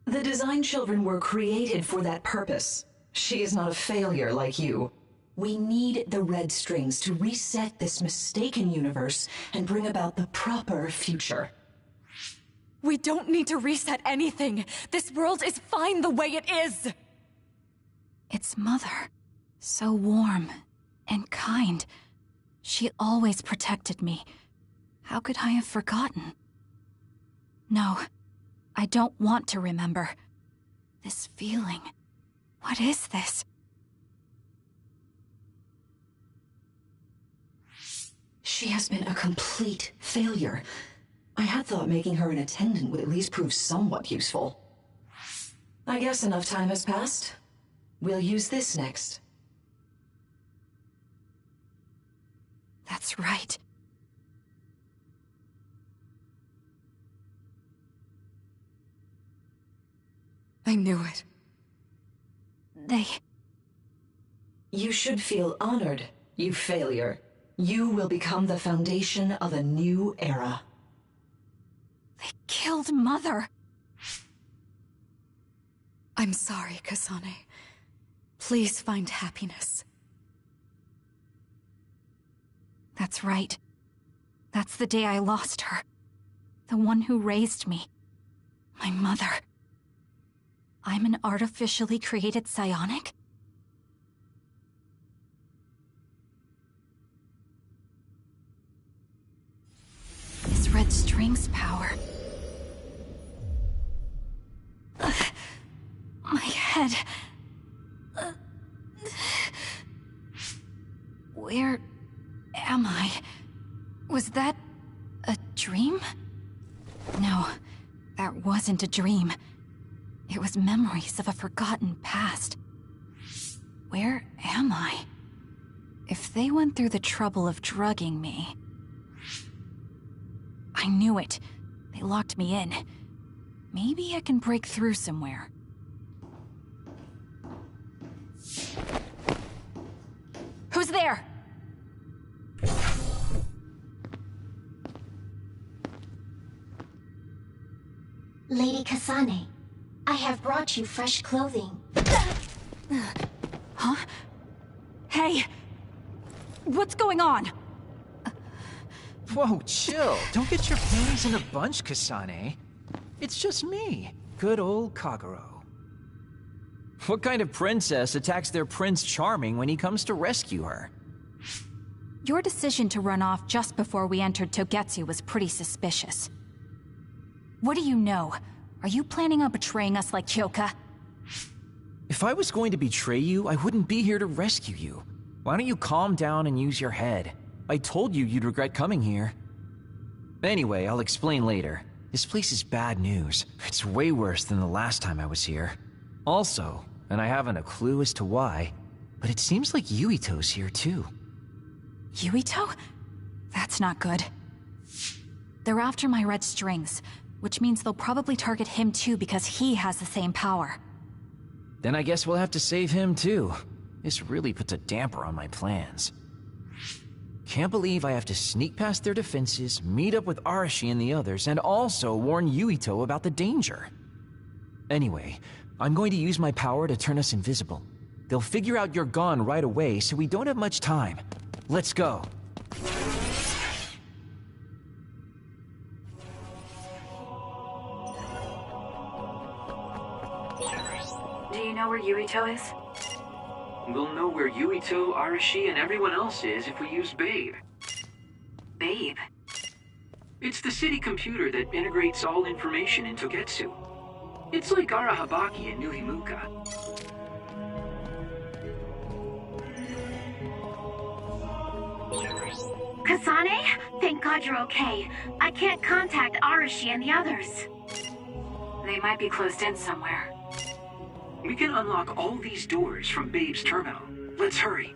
The design children were created for that purpose. She is not a failure like you. We need the red strings to reset this mistaken universe and bring about the proper future. We don't need to reset anything. This world is fine the way it is. It's Mother. So warm and kind. She always protected me. How could I have forgotten? No, I don't want to remember. This feeling. What is this? She has been a complete failure. I had thought making her an attendant would at least prove somewhat useful. I guess enough time has passed. We'll use this next. That's right. I knew it. You should feel honored, you failure. You will become the foundation of a new era. They killed Mother. I'm sorry, Kasane. Please find happiness. That's right. That's the day I lost her. The one who raised me. My mother. I'm an artificially created psionic? This red string's power. My head. Where am I? Was that a dream? No, that wasn't a dream. It was memories of a forgotten past. Where am I? If they went through the trouble of drugging me... I knew it. They locked me in. Maybe I can break through somewhere. Who's there? Lady Kasane, I have brought you fresh clothing. Huh? Hey! What's going on? Whoa, chill. Don't get your panties in a bunch, Kasane. It's just me. Good old Kagero. What kind of princess attacks their Prince Charming when he comes to rescue her? Your decision to run off just before we entered Togetsu was pretty suspicious. What do you know? Are you planning on betraying us like Kyoka? If I was going to betray you, I wouldn't be here to rescue you. Why don't you calm down and use your head? I told you you'd regret coming here. Anyway, I'll explain later. This place is bad news. It's way worse than the last time I was here. Also, and I haven't a clue as to why, but it seems like Yuito's here too. Yuito? That's not good. They're after my red strings, which means they'll probably target him too because he has the same power. Then I guess we'll have to save him too. This really puts a damper on my plans. Can't believe I have to sneak past their defenses, meet up with Arashi and the others, and also warn Yuito about the danger. Anyway, I'm going to use my power to turn us invisible. They'll figure out you're gone right away, so we don't have much time. Let's go. Do you know where Yuito is? We'll know where Yuito, Arashi, and everyone else is if we use Babe. Babe? It's the city computer that integrates all information in Togetsu. It's like Arahabaki and Nuhimuka. Kasane? Thank God you're okay. I can't contact Arashi and the others. They might be closed in somewhere. We can unlock all these doors from Babe's terminal. Let's hurry.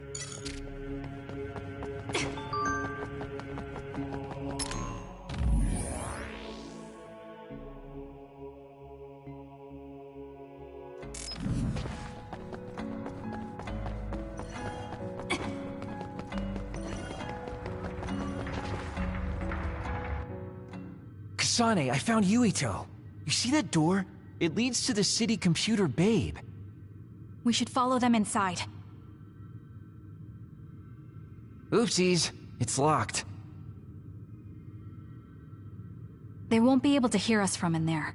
Kasane, I found Yuito. You see that door? It leads to the city computer Babe. We should follow them inside. Oopsies, it's locked. They won't be able to hear us from in there.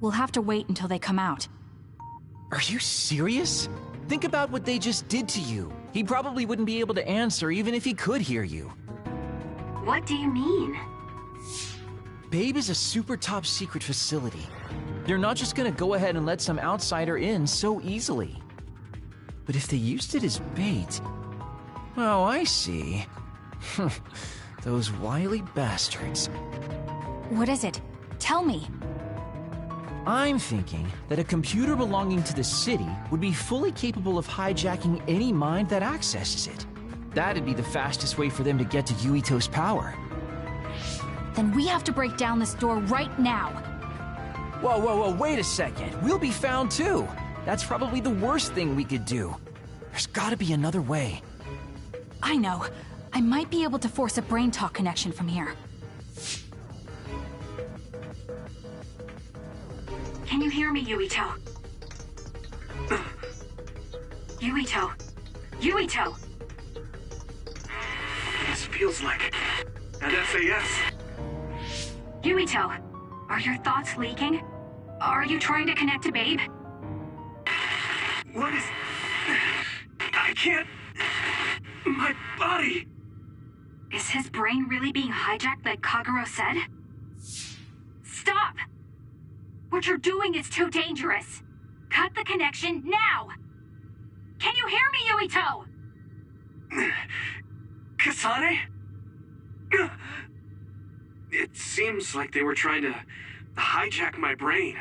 We'll have to wait until they come out. Are you serious? Think about what they just did to you. He probably wouldn't be able to answer even if he could hear you. What do you mean? Babe is a super top secret facility. They're not just gonna go ahead and let some outsider in so easily. But if they used it as bait... Oh, I see. Those wily bastards. What is it? Tell me. I'm thinking that a computer belonging to the city would be fully capable of hijacking any mind that accesses it. That'd be the fastest way for them to get to Yuito's power. Then we have to break down this door right now. Whoa, wait a second. We'll be found too. That's probably the worst thing we could do. There's gotta be another way. I know. I might be able to force a brain talk connection from here. Can you hear me, Yuito? Yuito! Yuito! This feels like an SAS. Yuito, are your thoughts leaking? Are you trying to connect to Babe? What is... I can't... My body... Is his brain really being hijacked like Kagero said? Stop! What you're doing is too dangerous. Cut the connection now! Can you hear me, Yuito? Kasane? It seems like they were trying to hijack my brain.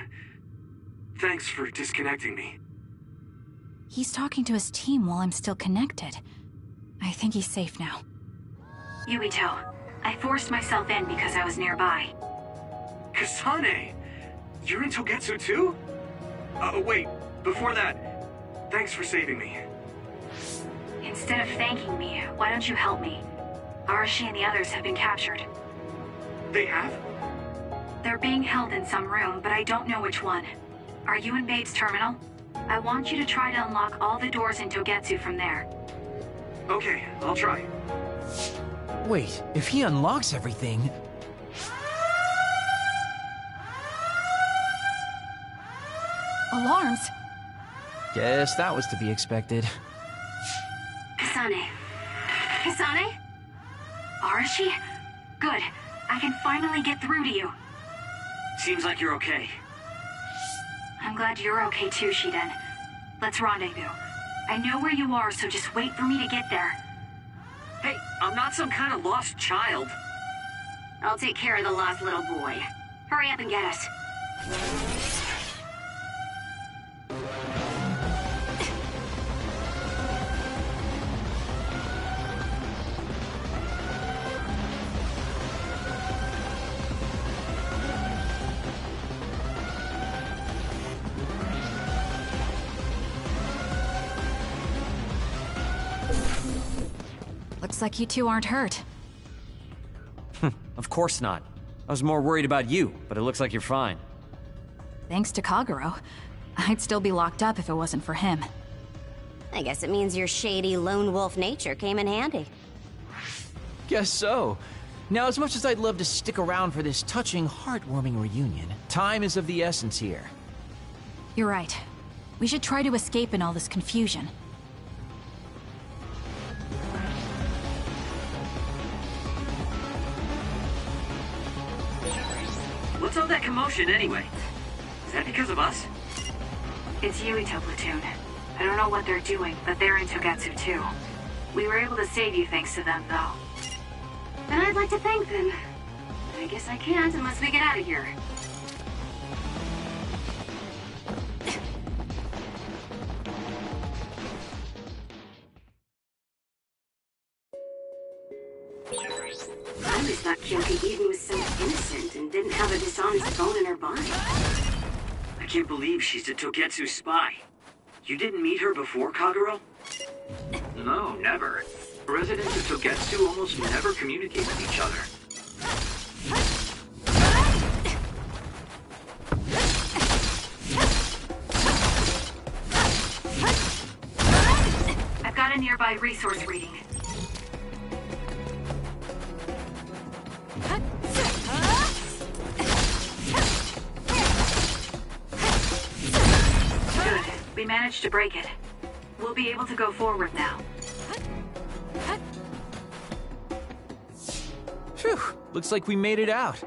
Thanks for disconnecting me. He's talking to his team while I'm still connected. I think he's safe now. Yuito, I forced myself in because I was nearby. Kasane! You're in Togetsu too? Wait, before that, thanks for saving me. Instead of thanking me, why don't you help me? Arashi and the others have been captured. They have? They're being held in some room, but I don't know which one. Are you in Babe's terminal? I want you to try to unlock all the doors in Togetsu from there. Okay, I'll try. Wait, if he unlocks everything... Alarms? Guess that was to be expected. Kasane. Kasane? Arashi? Good. I can finally get through to you. Seems like you're okay. I'm glad you're okay too, Shiden. Let's rendezvous. I know where you are, so just wait for me to get there. Hey, I'm not some kind of lost child. I'll take care of the lost little boy. Hurry up and get us. Looks like you two aren't hurt. Of course not. I was more worried about you, but it looks like you're fine. Thanks to Kagero. I'd still be locked up if it wasn't for him. I guess it means your shady lone wolf nature came in handy. Guess so. Now, as much as I'd love to stick around for this touching, heartwarming reunion, time is of the essence here. You're right. We should try to escape in all this confusion. What's all that commotion anyway? Is that because of us? It's Yuito platoon. I don't know what they're doing, but they're in Togetsu too. We were able to save you thanks to them, though. And I'd like to thank them. I guess I can't unless we get out of here. I always thought Kyoki Eden was so innocent and didn't have a dishonest bone in her body. I can't believe she's a Togetsu spy. You didn't meet her before, Kagero? No, never. Residents of Togetsu almost never communicate with each other. I've got a nearby resource reading. Good. We managed to break it. We'll be able to go forward now. Phew, looks like we made it out.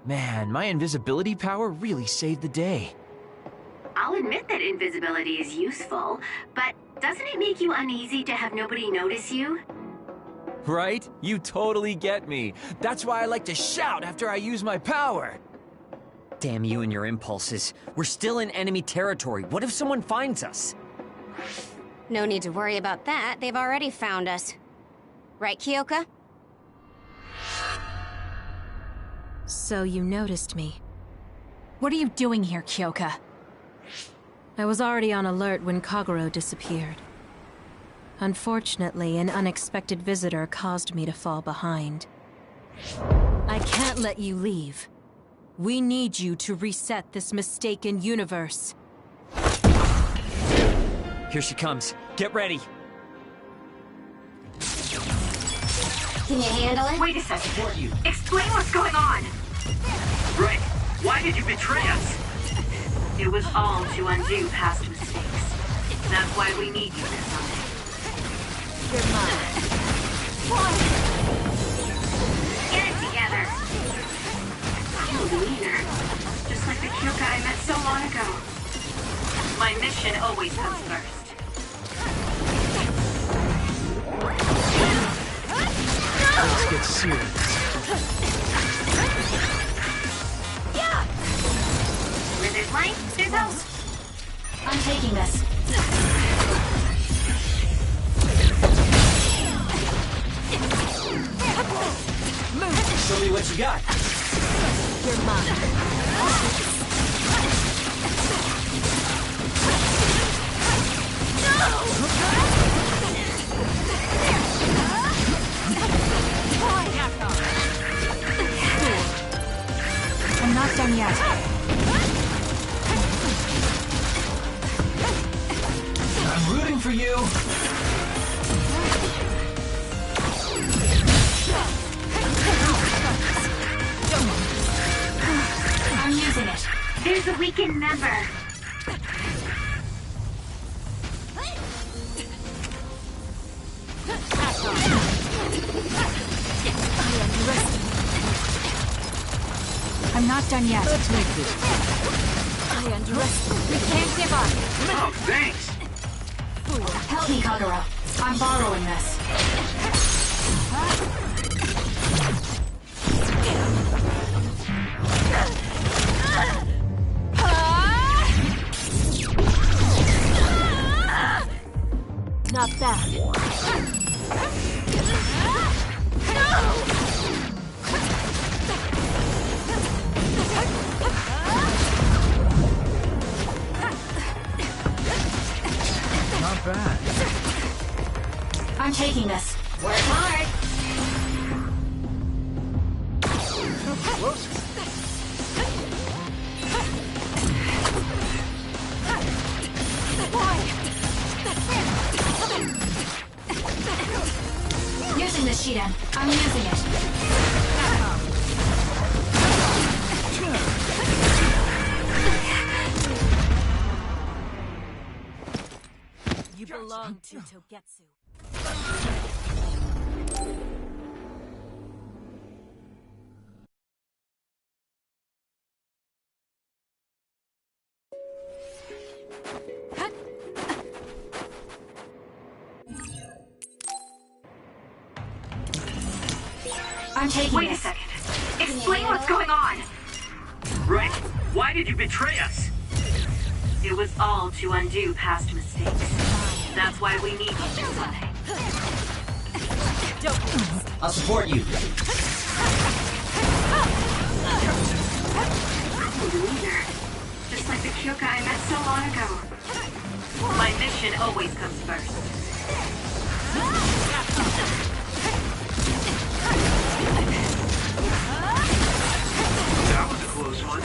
Man, my invisibility power really saved the day. I'll admit that invisibility is useful, but doesn't it make you uneasy to have nobody notice you? Right? You totally get me. That's why I like to shout after I use my power. Damn you and your impulses. We're still in enemy territory. What if someone finds us? No need to worry about that. They've already found us. Right, Kyoka? So you noticed me. What are you doing here, Kyoka? I was already on alert when Kagero disappeared. Unfortunately, an unexpected visitor caused me to fall behind. I can't let you leave. We need you to reset this mistaken universe. Here she comes. Get ready. Can you handle it? Wait a second. Support you. Explain what's going on. Right. Why did you betray us? It was all to undo past mistakes. That's why we need you, Kasane. You're mine. Get it together. Cool leader. Just like the Kyoka I met so long ago. My mission always comes first. Let's get serious. Where there's light, there's hope. I'm taking this. Show me what you got. You're mine. I'm not done yet. I'm rooting for you. I'm using it. There's a weakened member. I'm not done yet. Let's make this. I underestimate. We can't give up. Oh, thanks. Help me, Kagero. I'm borrowing this. Not bad. Not bad. I'm taking this. Work hard. Using this sheet end. I'm using it. You belong to Togetsu. I'm taking Wait a this. second. Explain what's going on. Right. Why did you betray us? It was all to undo past mistakes. That's why we need you, Kasane. I'll support you. Cool leader. Just like the Kyoka I met so long ago. My mission always comes first. That was a close one.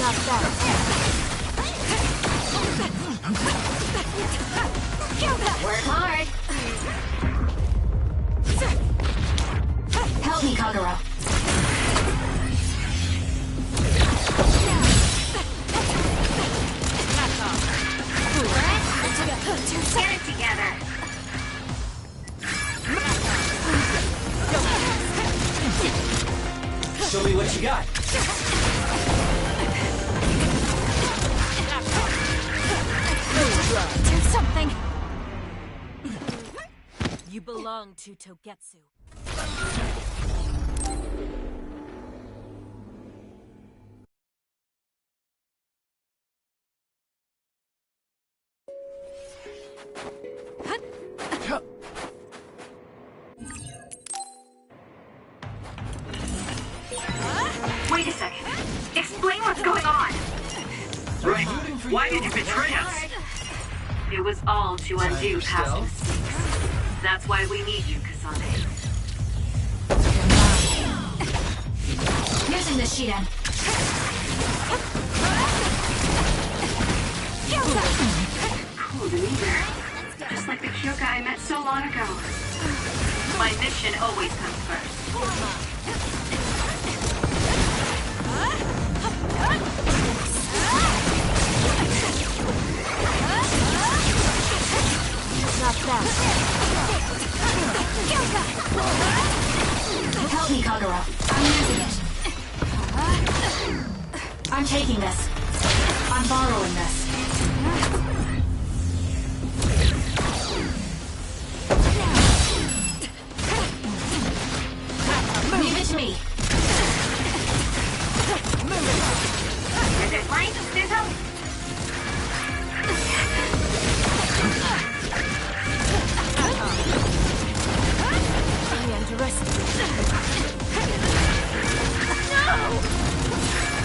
Not bad. Work hard. Help me, Kagero. Get it together. Show me what you got. Do something. You belong to Togetsu. Wait a second. Explain what's going on. Right. Why did you betray us? It was all to undo past mistakes. That's why we need you, Kasane. Using the Shiden. Cool demeanor. Just like the Kyoka I met so long ago. My mission always comes first. Not bad. Help me, Kagura. I'm using it. I'm taking this. I'm borrowing this. Leave it to me. Is it flying, Suzo?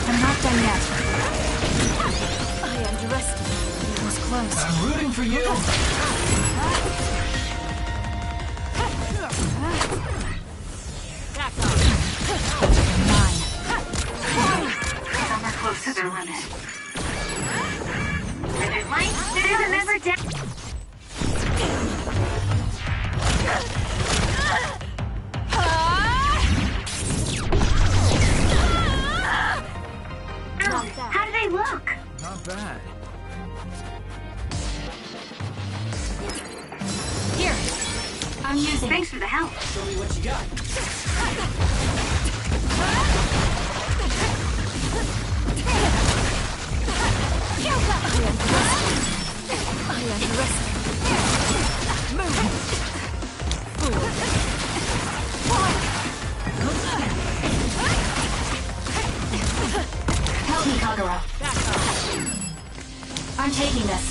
I'm not done yet. I underestimated. It was close. I'm rooting for you. Some are close to their limit. Is it flying? Did I remember How do they look? Not bad. Here. I'm using Thanks for the help. Show me what you got. I underestimated. Help me, Kagura. I'm taking this.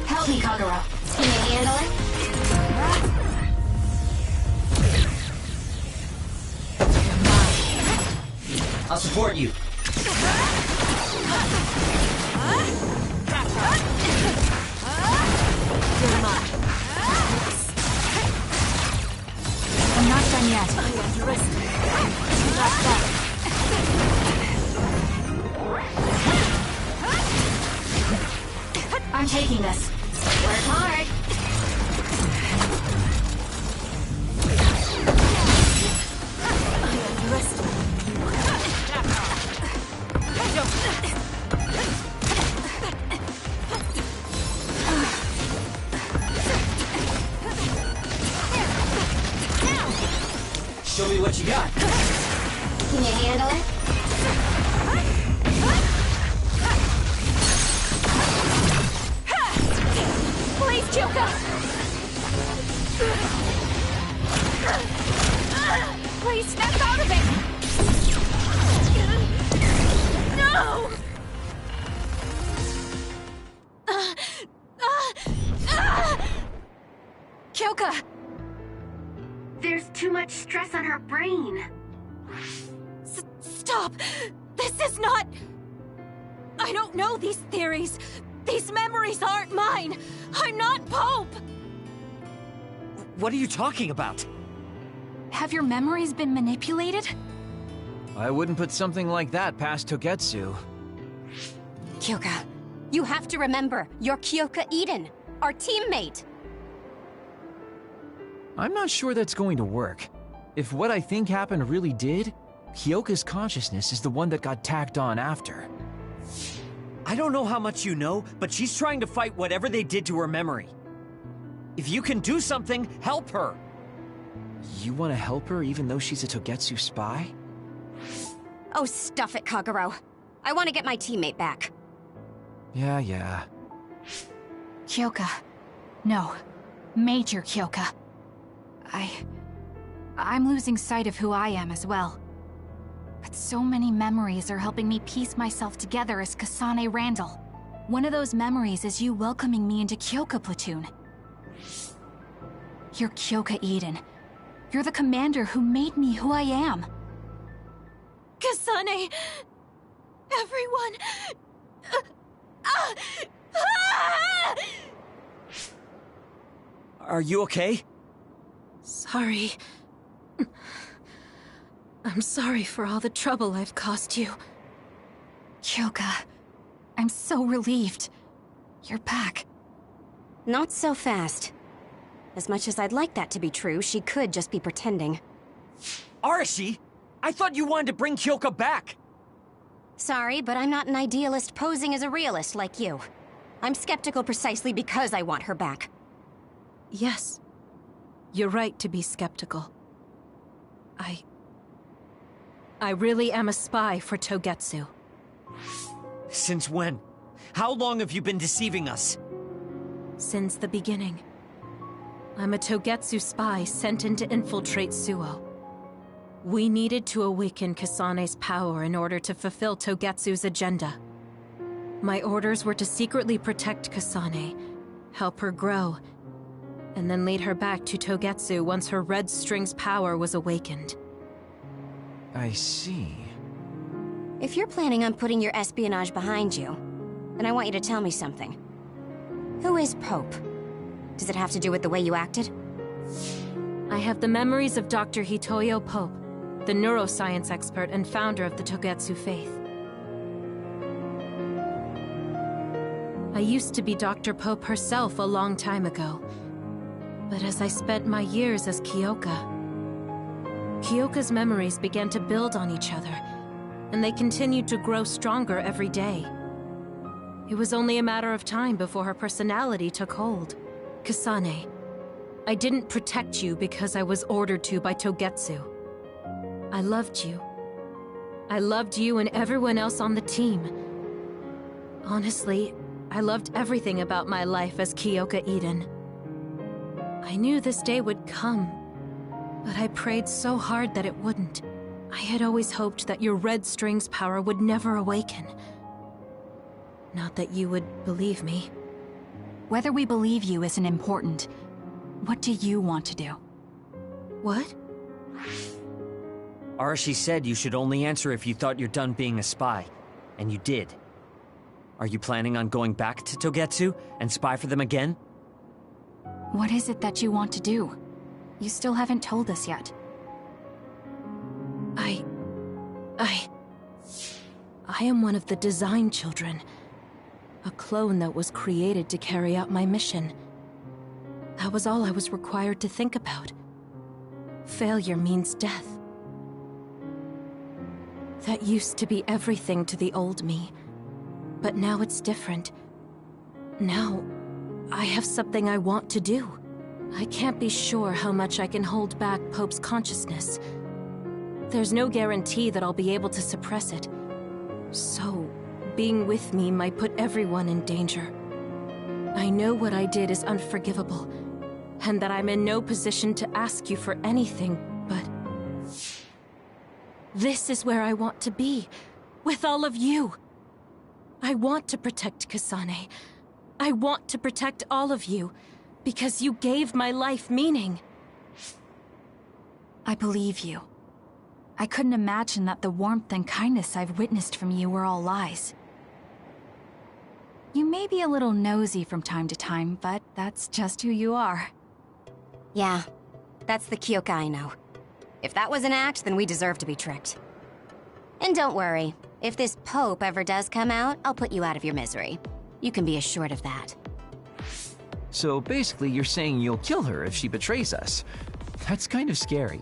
Help me, Kagura. Can you handle it? I'll support you. I'm not done yet. I underestimated. Not that. I'm taking this. Work hard. Show me what you got. Can you handle it? Please, Kyoka! Please snap out of it! No! Kyoka! There's too much stress on her brain. Stop! This is not... I don't know these theories. These memories aren't mine. I'm not Pope! What are you talking about? Have your memories been manipulated? I wouldn't put something like that past Togetsu. Kyoka, you have to remember, you're Kyoka Eden, our teammate. I'm not sure that's going to work. If what I think happened really did, Kyoka's consciousness is the one that got tacked on after. I don't know how much you know, but she's trying to fight whatever they did to her memory. If you can do something, help her! You want to help her even though she's a Togetsu spy? Oh, stuff it, Kagero. I want to get my teammate back. Yeah. Kyoka. No. Major Kyoka. I'm losing sight of who I am as well. But so many memories are helping me piece myself together as Kasane Randall. One of those memories is you welcoming me into Kyoka Platoon. You're Kyoka Eden. You're the commander who made me who I am. Kasane! Everyone! Are you okay? Sorry. I'm sorry for all the trouble I've caused you. Kyoka, I'm so relieved. You're back. Not so fast. As much as I'd like that to be true, she could just be pretending. Arashi! I thought you wanted to bring Kyoka back! Sorry, but I'm not an idealist posing as a realist like you. I'm skeptical precisely because I want her back. Yes. You're right to be skeptical. I really am a spy for Togetsu. Since when? How long have you been deceiving us? Since the beginning. I'm a Togetsu spy sent in to infiltrate Suo. We needed to awaken Kasane's power in order to fulfill Togetsu's agenda. My orders were to secretly protect Kasane, help her grow, and then lead her back to Togetsu once her Red String's power was awakened. I see. If you're planning on putting your espionage behind you, then I want you to tell me something. Who is Pope? Does it have to do with the way you acted? I have the memories of Dr. Hitoyo Pope, the neuroscience expert and founder of the Togetsu faith. I used to be Dr. Pope herself a long time ago. But as I spent my years as Kyoka's memories began to build on each other, and they continued to grow stronger every day. It was only a matter of time before her personality took hold. Kasane, I didn't protect you because I was ordered to by Togetsu. I loved you. I loved you and everyone else on the team. Honestly, I loved everything about my life as Kyoka Eden. I knew this day would come, but I prayed so hard that it wouldn't. I had always hoped that your Red String's power would never awaken. Not that you would believe me. Whether we believe you isn't important. What do you want to do? What? Arashi said you should only answer if you thought you're done being a spy. And you did. Are you planning on going back to Togetsu and spy for them again? What is it that you want to do? You still haven't told us yet. I am one of the design children. A clone that was created to carry out my mission. That was all I was required to think about. Failure means death. That used to be everything to the old me. But now it's different. Now, I have something I want to do. I can't be sure how much I can hold back Pope's consciousness. There's no guarantee that I'll be able to suppress it. So, being with me might put everyone in danger. I know what I did is unforgivable, and that I'm in no position to ask you for anything, but... this is where I want to be, with all of you. I want to protect Kasane. I want to protect all of you, because you gave my life meaning. I believe you. I couldn't imagine that the warmth and kindness I've witnessed from you were all lies. You may be a little nosy from time to time, but that's just who you are. Yeah, that's the Kyoka I know. If that was an act, then we deserve to be tricked. And don't worry, if this Pope ever does come out, I'll put you out of your misery. You can be assured of that. So basically, you're saying you'll kill her if she betrays us. That's kind of scary.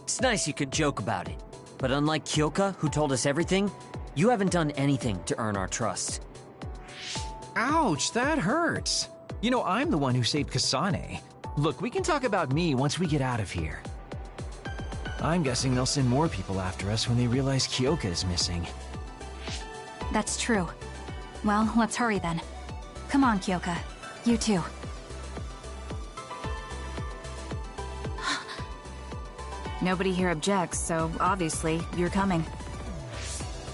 It's nice you could joke about it. But unlike Kyoka, who told us everything, you haven't done anything to earn our trust. Ouch, that hurts. You know, I'm the one who saved Kasane. Look, we can talk about me once we get out of here. I'm guessing they'll send more people after us when they realize Kyoka is missing. That's true. Well, let's hurry then. Come on, Kyoka. You too. Nobody here objects, so obviously, you're coming.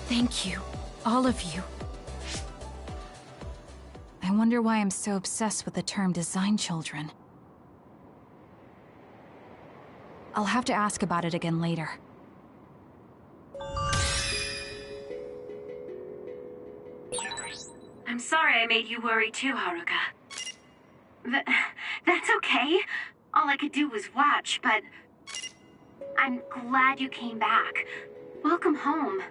Thank you. All of you. I wonder why I'm so obsessed with the term design children. I'll have to ask about it again later. I'm sorry I made you worry too, Haruka. That's okay. All I could do was watch, but I'm glad you came back. Welcome home.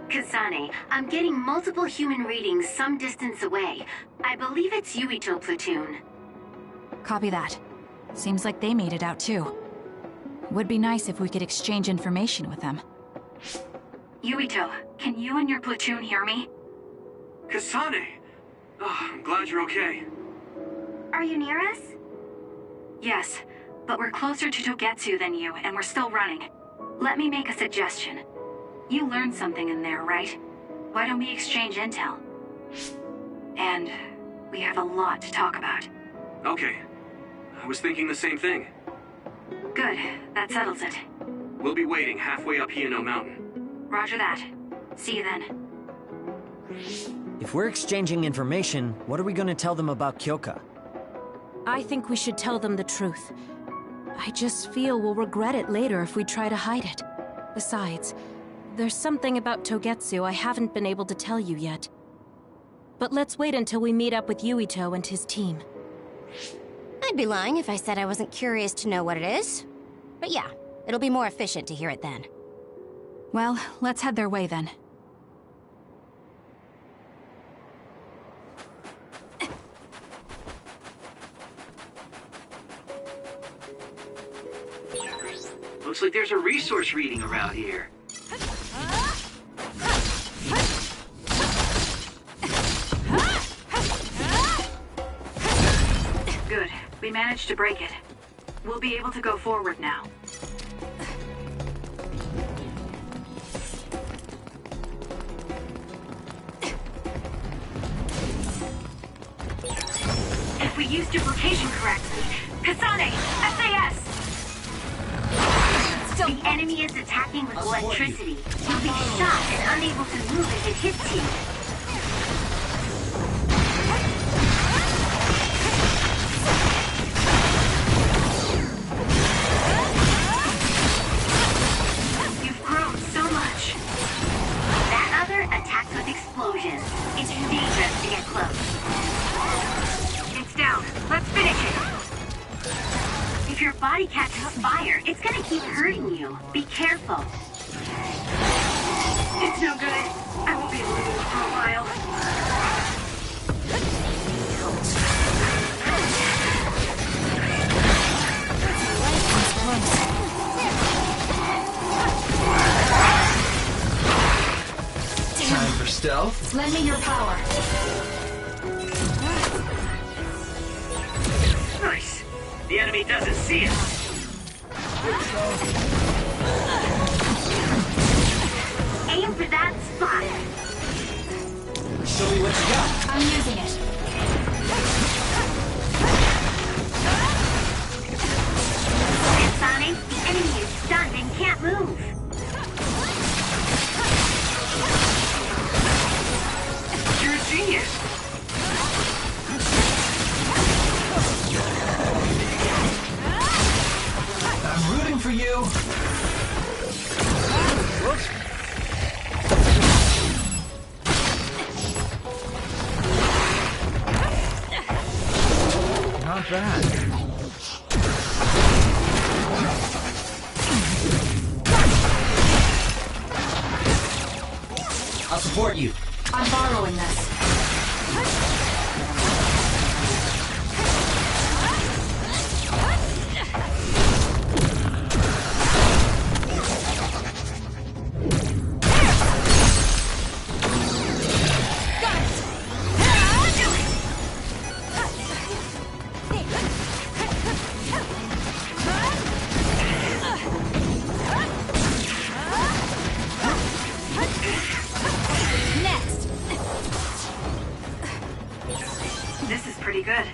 Kasane, I'm getting multiple human readings some distance away. I believe it's Yuito platoon. Copy that. Seems like they made it out too. Would be nice if we could exchange information with them. Yuito, can you and your platoon hear me? Kasane! Oh, I'm glad you're okay. Are you near us? Yes, but we're closer to Togetsu than you, and we're still running. Let me make a suggestion. You learned something in there, right? Why don't we exchange intel? And we have a lot to talk about. Okay. I was thinking the same thing. Good. That settles it. We'll be waiting halfway up Hino Mountain. Roger that. See you then. If we're exchanging information, what are we gonna tell them about Kyoka? I think we should tell them the truth. I just feel we'll regret it later if we try to hide it. Besides, there's something about Togetsu I haven't been able to tell you yet. But let's wait until we meet up with Yuito and his team. I'd be lying if I said I wasn't curious to know what it is. But yeah, it'll be more efficient to hear it then. Well, let's head their way then. Looks like there's a resource reading around here. Good. We managed to break it. We'll be able to go forward now. If we use duplication correctly, Kasane, SAS! The enemy is attacking with electricity. You'll be shot and unable to move if it hits you. You've grown so much. That other attacks with explosions. It's dangerous to get close. It's down. Let's finish it. If your body catches fire, it's gonna keep hurting you. Be careful. It's no good. I won't be able to move for a while. Time for stealth. Lend me your power. Nice. The enemy doesn't see us. Aim for that spot. Show me what you got. I'm using it. Sonic, the enemy is stunned and can't move. You're a genius. I'll support you. I'm borrowing this. This is pretty good.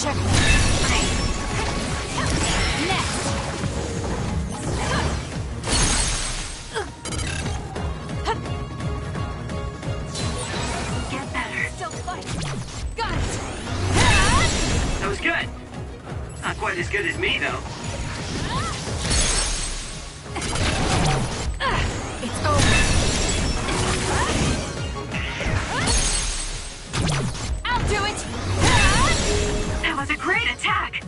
Get better. Still fight. Got it. That was good. Not quite as good as me, though. It's over. I'll do it. That was a great attack.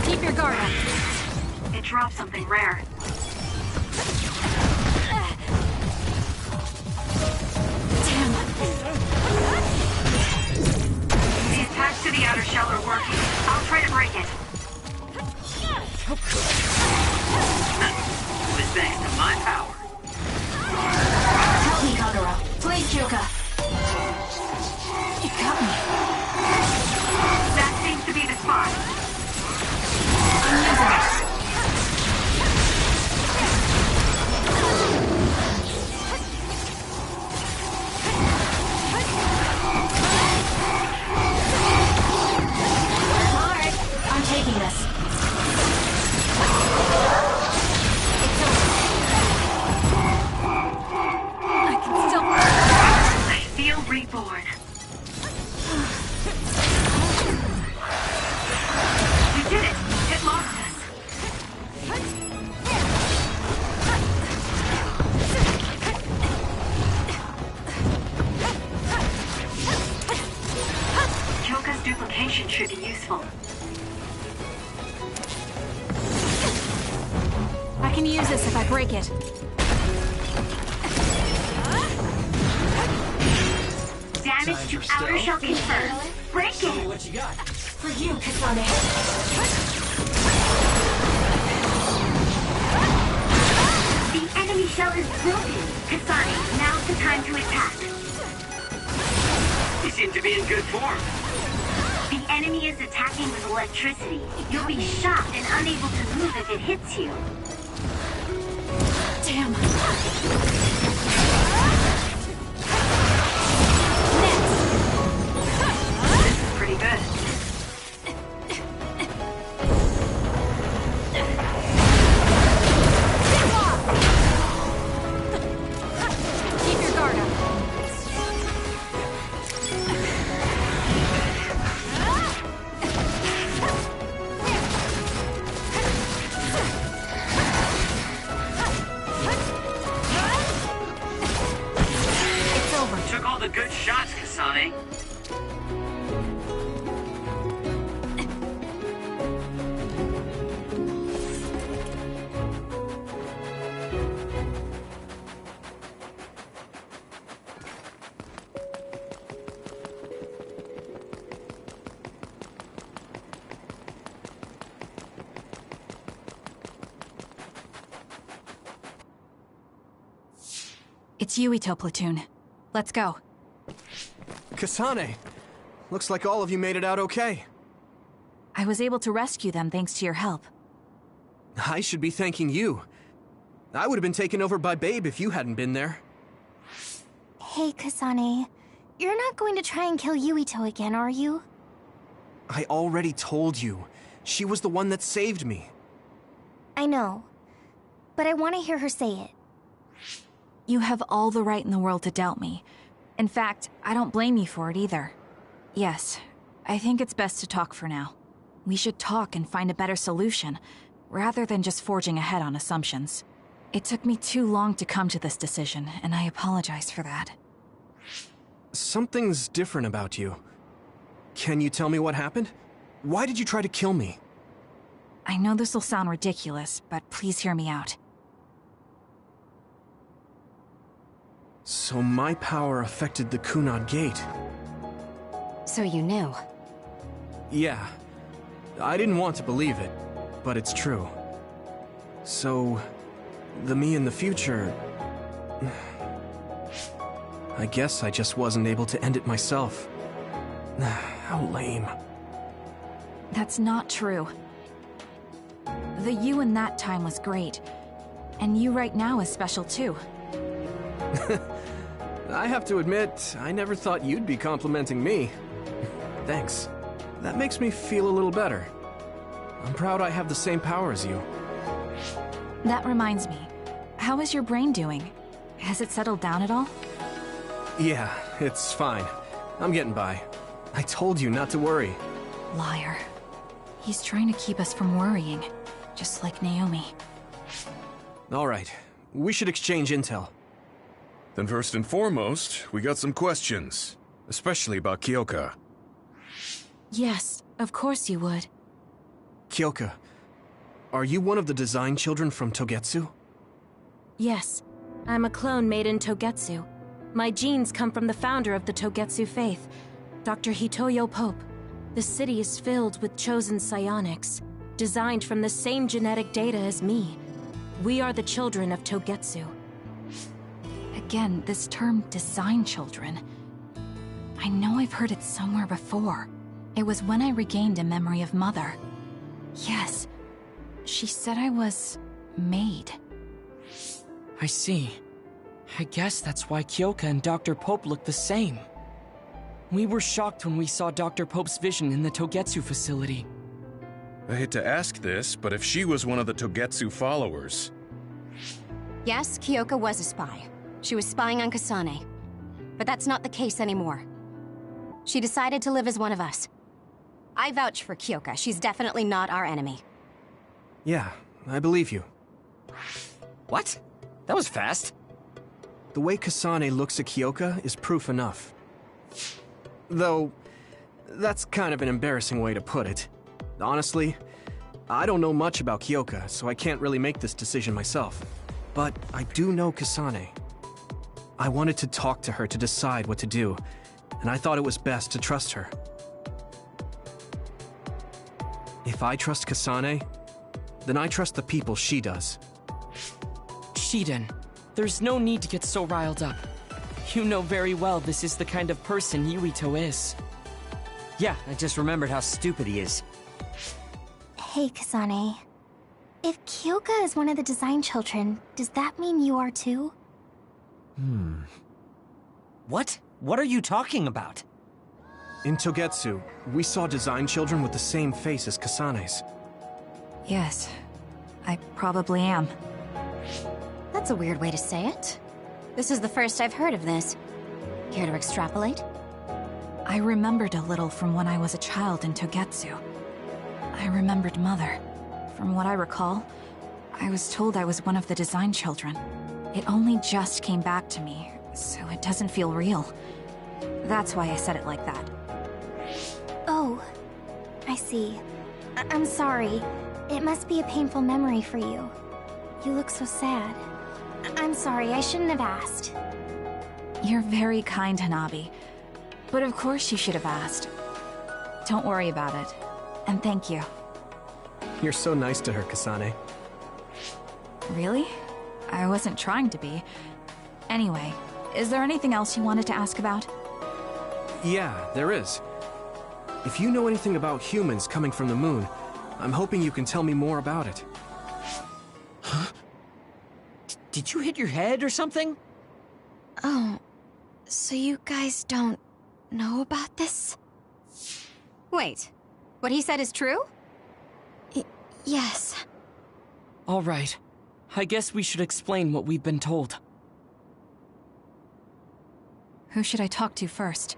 Keep your guard up. It dropped something rare. The attacks to the outer shell are working. I'll try to break it. It was thanks to my power. Help me, Kagura. Please, Kyoka. You got me. That seems to be the spot. Alright, I'm taking this. I can still. I feel reborn. We did it. It lost us. Kyoka's duplication should be useful. I can use this if I break it. Damage to outer shell confirmed. Break it! What you got? For you, Kasane. The enemy shell is broken. Kasane, now's the time to attack. You seem to be in good form. The enemy is attacking with electricity. You'll be shocked and unable to move if it hits you. Damn. This is pretty good. Keep your guard up. It's over. Took all the good shots, Kasane. It's Yuito platoon. Let's go. Kasane! Looks like all of you made it out okay. I was able to rescue them thanks to your help. I should be thanking you. I would have been taken over by Babe if you hadn't been there. Hey, Kasane. You're not going to try and kill Yuito again, are you? I already told you. She was the one that saved me. I know. But I want to hear her say it. You have all the right in the world to doubt me. In fact, I don't blame you for it either. Yes, I think it's best to talk for now. We should talk and find a better solution, rather than just forging ahead on assumptions. It took me too long to come to this decision, and I apologize for that. something's different about you. Can you tell me what happened? Why did you try to kill me? I know this will sound ridiculous, but please hear me out. So my power affected the Kunad Gate. So you knew? Yeah. I didn't want to believe it, but it's true. So, the me in the future... I guess I just wasn't able to end it myself. How lame. That's not true. The you in that time was great, and you right now is special too. I have to admit, I never thought you'd be complimenting me. Thanks. That makes me feel a little better. I'm proud I have the same power as you. That reminds me, how is your brain doing? Has it settled down at all? Yeah, it's fine. I'm getting by. I told you not to worry. Liar. He's trying to keep us from worrying, just like Naomi. All right, we should exchange intel. Then first and foremost, we got some questions, especially about Kyoka. Yes, of course you would. Kyoka, are you one of the design children from Togetsu? Yes, I'm a clone made in Togetsu. My genes come from the founder of the Togetsu faith, Dr. Hitoyo Pope. The city is filled with chosen psionics, designed from the same genetic data as me. We are the children of Togetsu. Again, this term, design children. I know I've heard it somewhere before. It was when I regained a memory of Mother. Yes, she said I was... made. I see. I guess that's why Kyoka and Dr. Pope look the same. We were shocked when we saw Dr. Pope's vision in the Togetsu facility. I hate to ask this, but if she was one of the Togetsu followers... Yes, Kyoka was a spy. She was spying on Kasane. But that's not the case anymore. She decided to live as one of us. I vouch for Kyoka. She's definitely not our enemy. Yeah, I believe you. What? That was fast. The way Kasane looks at Kyoka is proof enough. Though, that's kind of an embarrassing way to put it. Honestly, I don't know much about Kyoka, so I can't really make this decision myself. But I do know Kasane. I wanted to talk to her to decide what to do, and I thought it was best to trust her. If I trust Kasane, then I trust the people she does. Shiden, there's no need to get so riled up. You know very well this is the kind of person Yuito is. Yeah, I just remembered how stupid he is. Hey, Kasane. If Kyoka is one of the design children, does that mean you are too? What? What are you talking about? In Togetsu, we saw design children with the same face as Kasane's. Yes, I probably am. That's a weird way to say it. This is the first I've heard of this. Care to extrapolate? I remembered a little from when I was a child in Togetsu. I remembered Mother. From what I recall, I was told I was one of the design children. It only just came back to me, so it doesn't feel real. That's why I said it like that. Oh, I see. I'm sorry. It must be a painful memory for you. You look so sad. I'm sorry, I shouldn't have asked. You're very kind, Hanabi. But of course you should have asked. Don't worry about it. And thank you. You're so nice to her, Kasane. Really? I wasn't trying to be. Anyway, is there anything else you wanted to ask about? Yeah, there is. If you know anything about humans coming from the moon, I'm hoping you can tell me more about it. Huh? Did you hit your head or something? Oh, so you guys don't know about this? Wait, what he said is true? Yes. All right. I guess we should explain what we've been told. Who should I talk to first?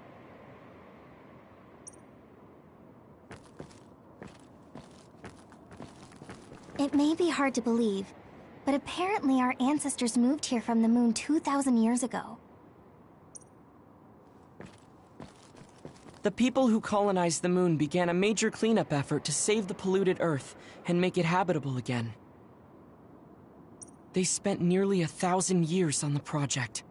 It may be hard to believe, but apparently our ancestors moved here from the moon 2,000 years ago. The people who colonized the moon began a major cleanup effort to save the polluted Earth and make it habitable again. They spent nearly 1,000 years on the project.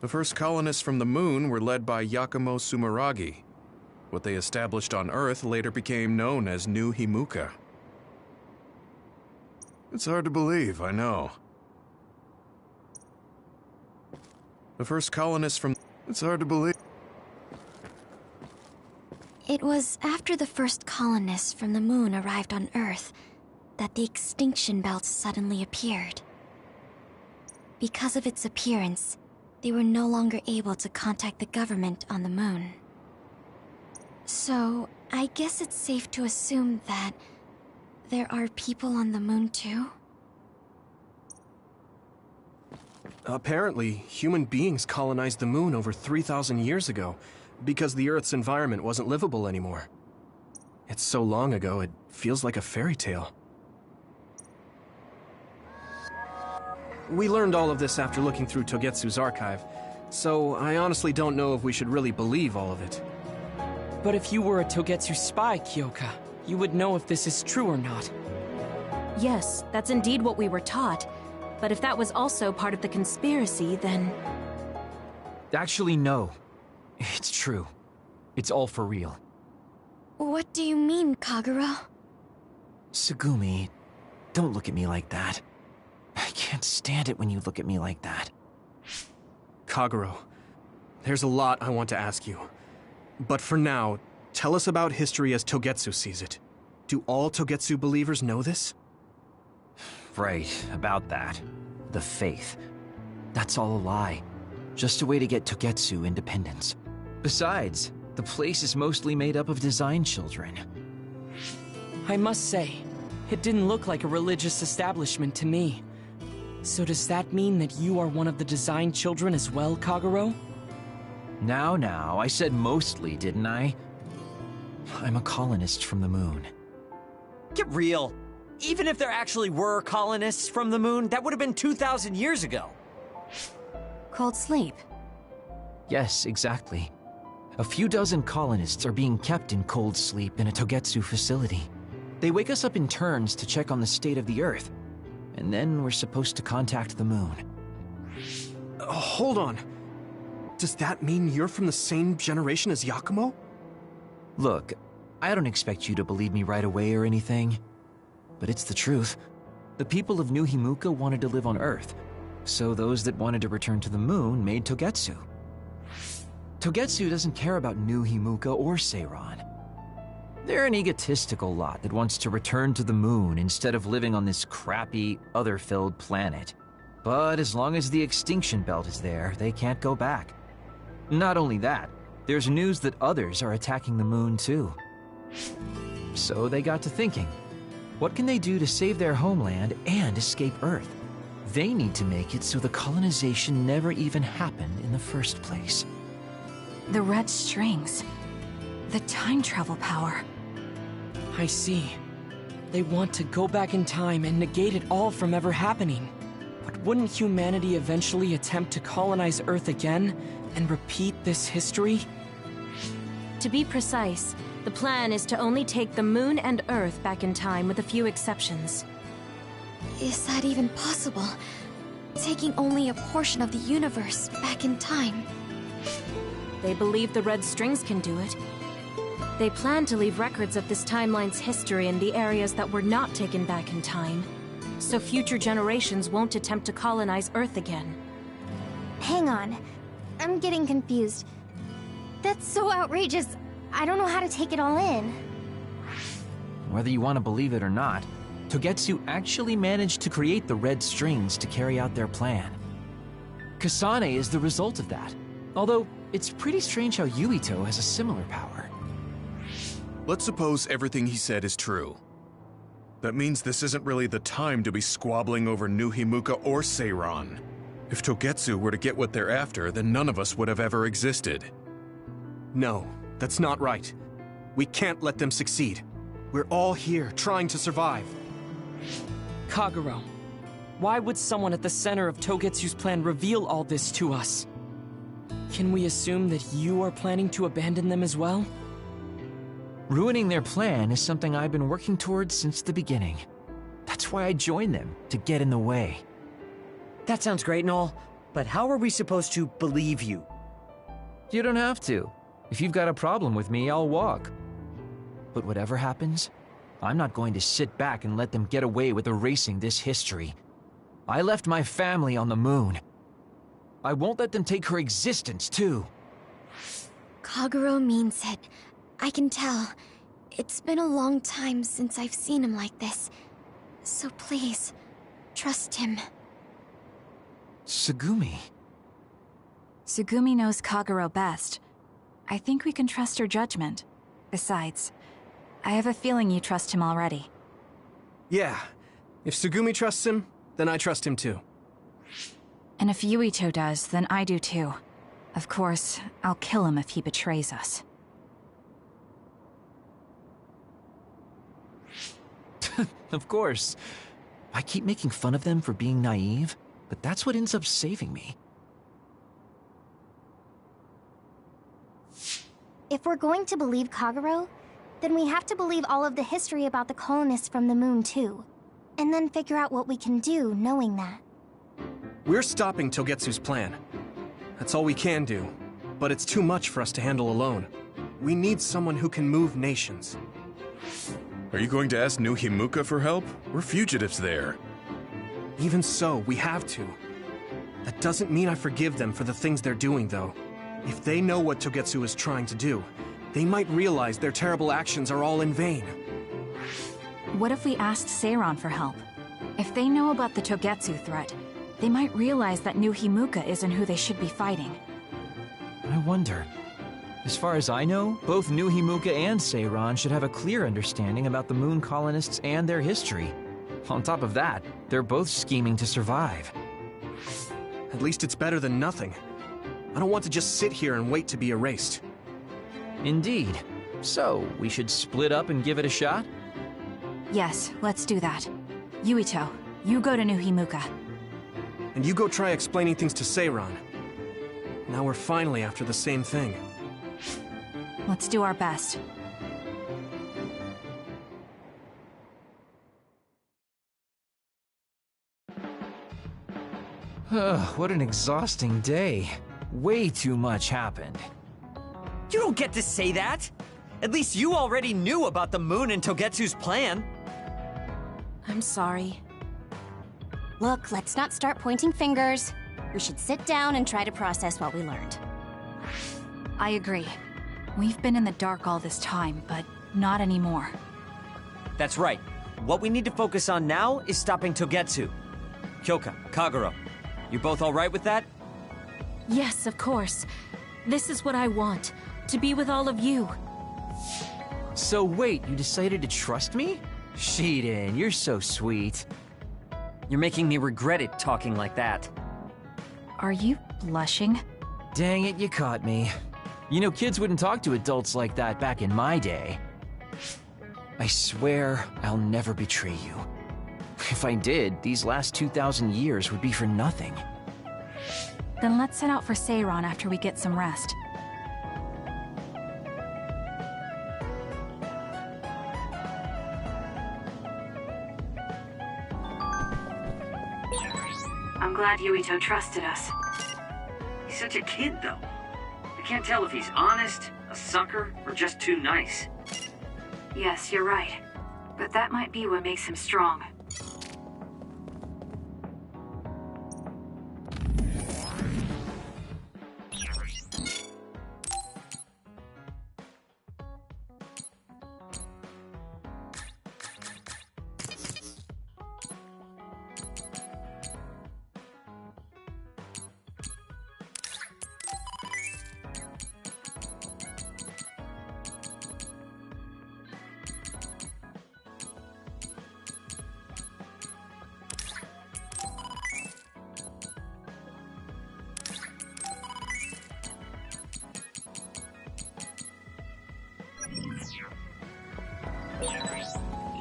The first colonists from the moon were led by Yakumo Sumeragi. What they established on Earth later became known as New Himuka. It's hard to believe, I know. The first colonists from... It's hard to believe. It was after the first colonists from the moon arrived on Earth that the extinction belt suddenly appeared. Because of its appearance, they were no longer able to contact the government on the moon. So, I guess it's safe to assume that there are people on the moon too? Apparently, human beings colonized the moon over 3,000 years ago because the Earth's environment wasn't livable anymore. It's so long ago, it feels like a fairy tale. We learned all of this after looking through Togetsu's archive, so I honestly don't know if we should really believe all of it. But if you were a Togetsu spy, Kyoka, you would know if this is true or not. Yes, that's indeed what we were taught. But if that was also part of the conspiracy, then... Actually, no. It's true. It's all for real. What do you mean, Kagero? Tsugumi, don't look at me like that. I can't stand it when you look at me like that. Kagero, there's a lot I want to ask you. But for now, tell us about history as Togetsu sees it. Do all Togetsu believers know this? Right, about that. The faith. That's all a lie. Just a way to get Togetsu independence. Besides, the place is mostly made up of design children. I must say, it didn't look like a religious establishment to me. So does that mean that you are one of the design children as well, Kagero? Now, I said mostly, didn't I? I'm a colonist from the moon. Get real. Even if there actually were colonists from the moon, that would have been 2,000 years ago. Cold sleep. Yes, exactly. A few dozen colonists are being kept in cold sleep in a Togetsu facility. They wake us up in turns to check on the state of the Earth, and then we're supposed to contact the moon. Hold on. Does that mean you're from the same generation as Yakumo? Look, I don't expect you to believe me right away or anything, but it's the truth. The people of New Himuka wanted to live on Earth, so those that wanted to return to the moon made Togetsu. Togetsu doesn't care about New Himuka or Seiran. They're an egotistical lot that wants to return to the moon instead of living on this crappy, other-filled planet. But as long as the extinction belt is there, they can't go back. Not only that, there's news that others are attacking the moon too. So they got to thinking, what can they do to save their homeland and escape Earth? They need to make it so the colonization never even happened in the first place. The red strings. The time travel power. I see. They want to go back in time and negate it all from ever happening. But wouldn't humanity eventually attempt to colonize Earth again and repeat this history? To be precise, the plan is to only take the moon and Earth back in time with a few exceptions. Is that even possible? Taking only a portion of the universe back in time? They believe the red strings can do it. They plan to leave records of this timeline's history in the areas that were not taken back in time, so future generations won't attempt to colonize Earth again. Hang on. I'm getting confused. That's so outrageous. I don't know how to take it all in. Whether you want to believe it or not, Togetsu actually managed to create the red strings to carry out their plan. Kasane is the result of that, although it's pretty strange how Yuito has a similar power. Let's suppose everything he said is true. That means this isn't really the time to be squabbling over New Himuka or Seiran. If Togetsu were to get what they're after, then none of us would have ever existed. No, that's not right. We can't let them succeed. We're all here trying to survive. Kagero, why would someone at the center of Togetsu's plan reveal all this to us? Can we assume that you are planning to abandon them as well? Ruining their plan is something I've been working towards since the beginning. That's why I joined them, to get in the way. That sounds great and all, but how are we supposed to believe you? You don't have to. If you've got a problem with me, I'll walk. But whatever happens, I'm not going to sit back and let them get away with erasing this history. I left my family on the moon. I won't let them take her existence, too. Kagero means it. I can tell. It's been a long time since I've seen him like this. So please, trust him. Tsugumi. Tsugumi knows Kagero best. I think we can trust her judgment. Besides, I have a feeling you trust him already. Yeah. If Tsugumi trusts him, then I trust him too. And if Yuito does, then I do too. Of course, I'll kill him if he betrays us. Of course. I keep making fun of them for being naive, but that's what ends up saving me. If we're going to believe Kagero, then we have to believe all of the history about the colonists from the moon too. And then figure out what we can do knowing that. We're stopping Togetsu's plan. That's all we can do. But it's too much for us to handle alone. We need someone who can move nations. Are you going to ask New Himuka for help? We're fugitives there. Even so, we have to. That doesn't mean I forgive them for the things they're doing, though. If they know what Togetsu is trying to do, they might realize their terrible actions are all in vain. What if we asked Seiran for help? If they know about the Togetsu threat, they might realize that New Himuka isn't who they should be fighting. I wonder. As far as I know, both New Himuka and Seiran should have a clear understanding about the moon colonists and their history. On top of that, they're both scheming to survive. At least it's better than nothing. I don't want to just sit here and wait to be erased. Indeed. So, we should split up and give it a shot? Yes, let's do that. Yuito, you go to New Himuka. And you go try explaining things to Seiran. Now we're finally after the same thing. Let's do our best. What an exhausting day. Way too much happened. You don't get to say that! At least you already knew about the moon and Togetsu's plan. I'm sorry. Look, let's not start pointing fingers. We should sit down and try to process what we learned. I agree. We've been in the dark all this time, but not anymore. That's right. What we need to focus on now is stopping Togetsu. Kyoka, Kagero, you both alright with that? Yes, of course. This is what I want. To be with all of you. So wait, you decided to trust me? Shiden, you're so sweet. You're making me regret it talking like that. Are you blushing? Dang it, you caught me. You know, kids wouldn't talk to adults like that back in my day. I swear I'll never betray you. If I did, these last 2,000 years would be for nothing. Then let's set out for Seiran after we get some rest. I'm glad Yuito trusted us. He's such a kid, though. I can't tell if he's honest, a sucker, or just too nice. Yes, you're right. But that might be what makes him strong.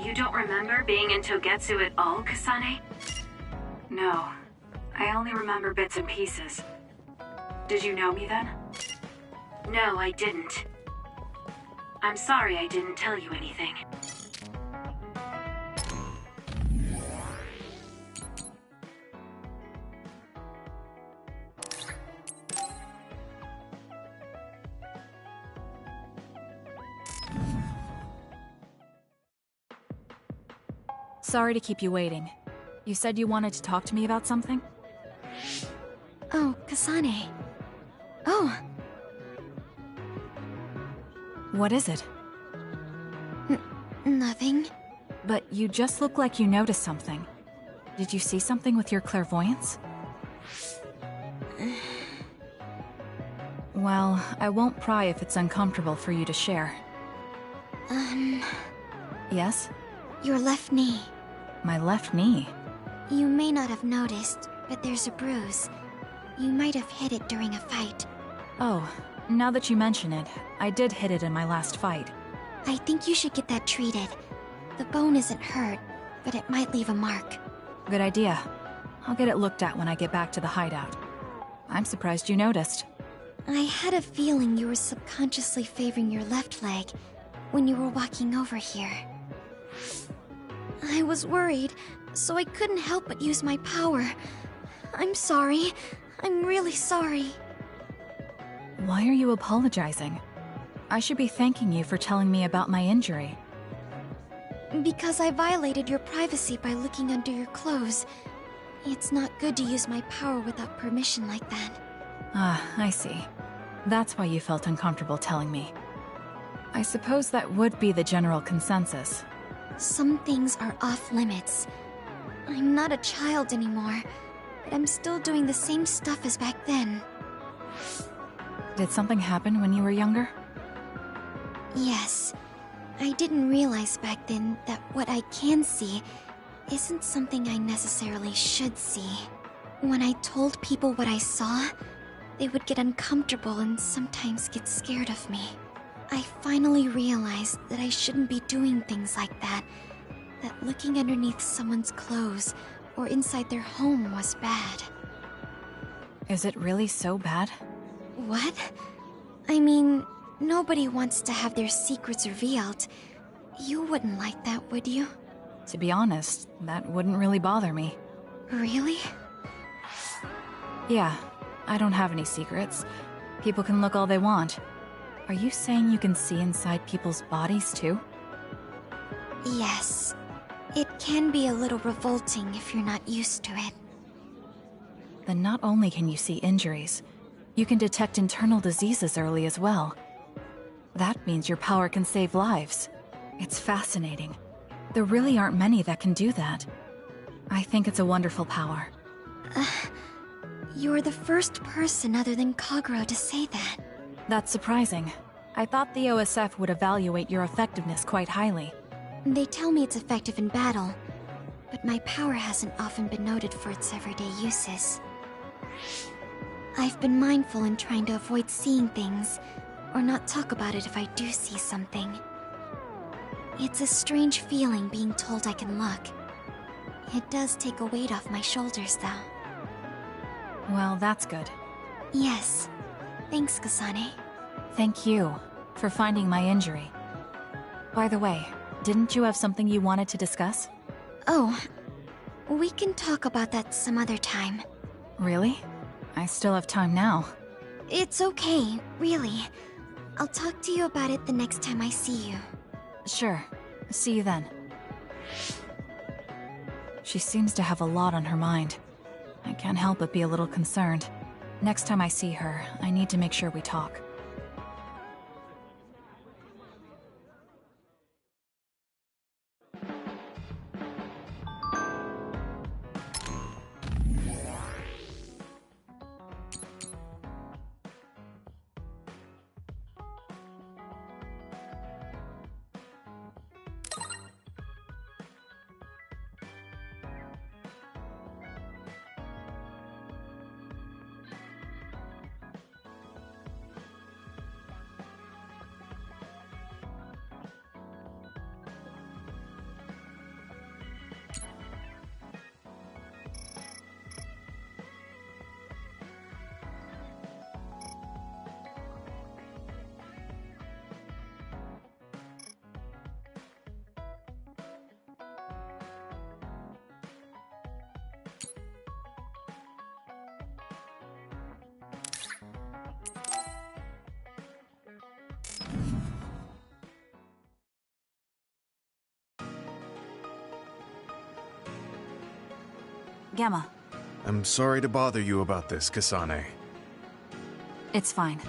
You don't remember being in Togetsu at all, Kasane? No. I only remember bits and pieces. Did you know me then? No, I didn't. I'm sorry I didn't tell you anything. Sorry to keep you waiting. You said you wanted to talk to me about something? Oh, Kasane. Oh. What is it? Nothing. But you just look like you noticed something. Did you see something with your clairvoyance? Well, I won't pry if it's uncomfortable for you to share. Yes? Your left knee. My left knee? You may not have noticed, but there's a bruise. You might have hit it during a fight. Oh, now that you mention it, I did hit it in my last fight. I think you should get that treated. The bone isn't hurt, but it might leave a mark. Good idea. I'll get it looked at when I get back to the hideout. I'm surprised you noticed. I had a feeling you were subconsciously favoring your left leg when you were walking over here. I was worried, so I couldn't help but use my power. I'm sorry. I'm really sorry. Why are you apologizing? I should be thanking you for telling me about my injury. Because I violated your privacy by looking under your clothes. It's not good to use my power without permission like that. Ah, I see. That's why you felt uncomfortable telling me. I suppose that would be the general consensus. Some things are off limits. I'm not a child anymore, but I'm still doing the same stuff as back then. Did something happen when you were younger? Yes. I didn't realize back then that what I can see isn't something I necessarily should see. When I told people what I saw, they would get uncomfortable and sometimes get scared of me. I finally realized that I shouldn't be doing things like that. That looking underneath someone's clothes or inside their home was bad. Is it really so bad? What? I mean, nobody wants to have their secrets revealed. You wouldn't like that, would you? To be honest, that wouldn't really bother me. Really? Yeah, I don't have any secrets. People can look all they want. Are you saying you can see inside people's bodies too? Yes. It can be a little revolting if you're not used to it. Then not only can you see injuries, you can detect internal diseases early as well. That means your power can save lives. It's fascinating. There really aren't many that can do that. I think it's a wonderful power. You're the first person other than Kagero to say that. That's surprising. I thought the OSF would evaluate your effectiveness quite highly. They tell me it's effective in battle, but my power hasn't often been noted for its everyday uses. I've been mindful in trying to avoid seeing things, or not talk about it if I do see something. It's a strange feeling being told I can look. It does take a weight off my shoulders, though. Well, that's good. Yes. Thanks, Kasane. Thank you for finding my injury. By the way, didn't you have something you wanted to discuss? Oh, we can talk about that some other time. Really? I still have time now. It's okay, really. I'll talk to you about it the next time I see you. Sure. See you then. She seems to have a lot on her mind. I can't help but be a little concerned. Next time I see her, I need to make sure we talk. Gemma. I'm sorry to bother you about this, Kasane. It's fine.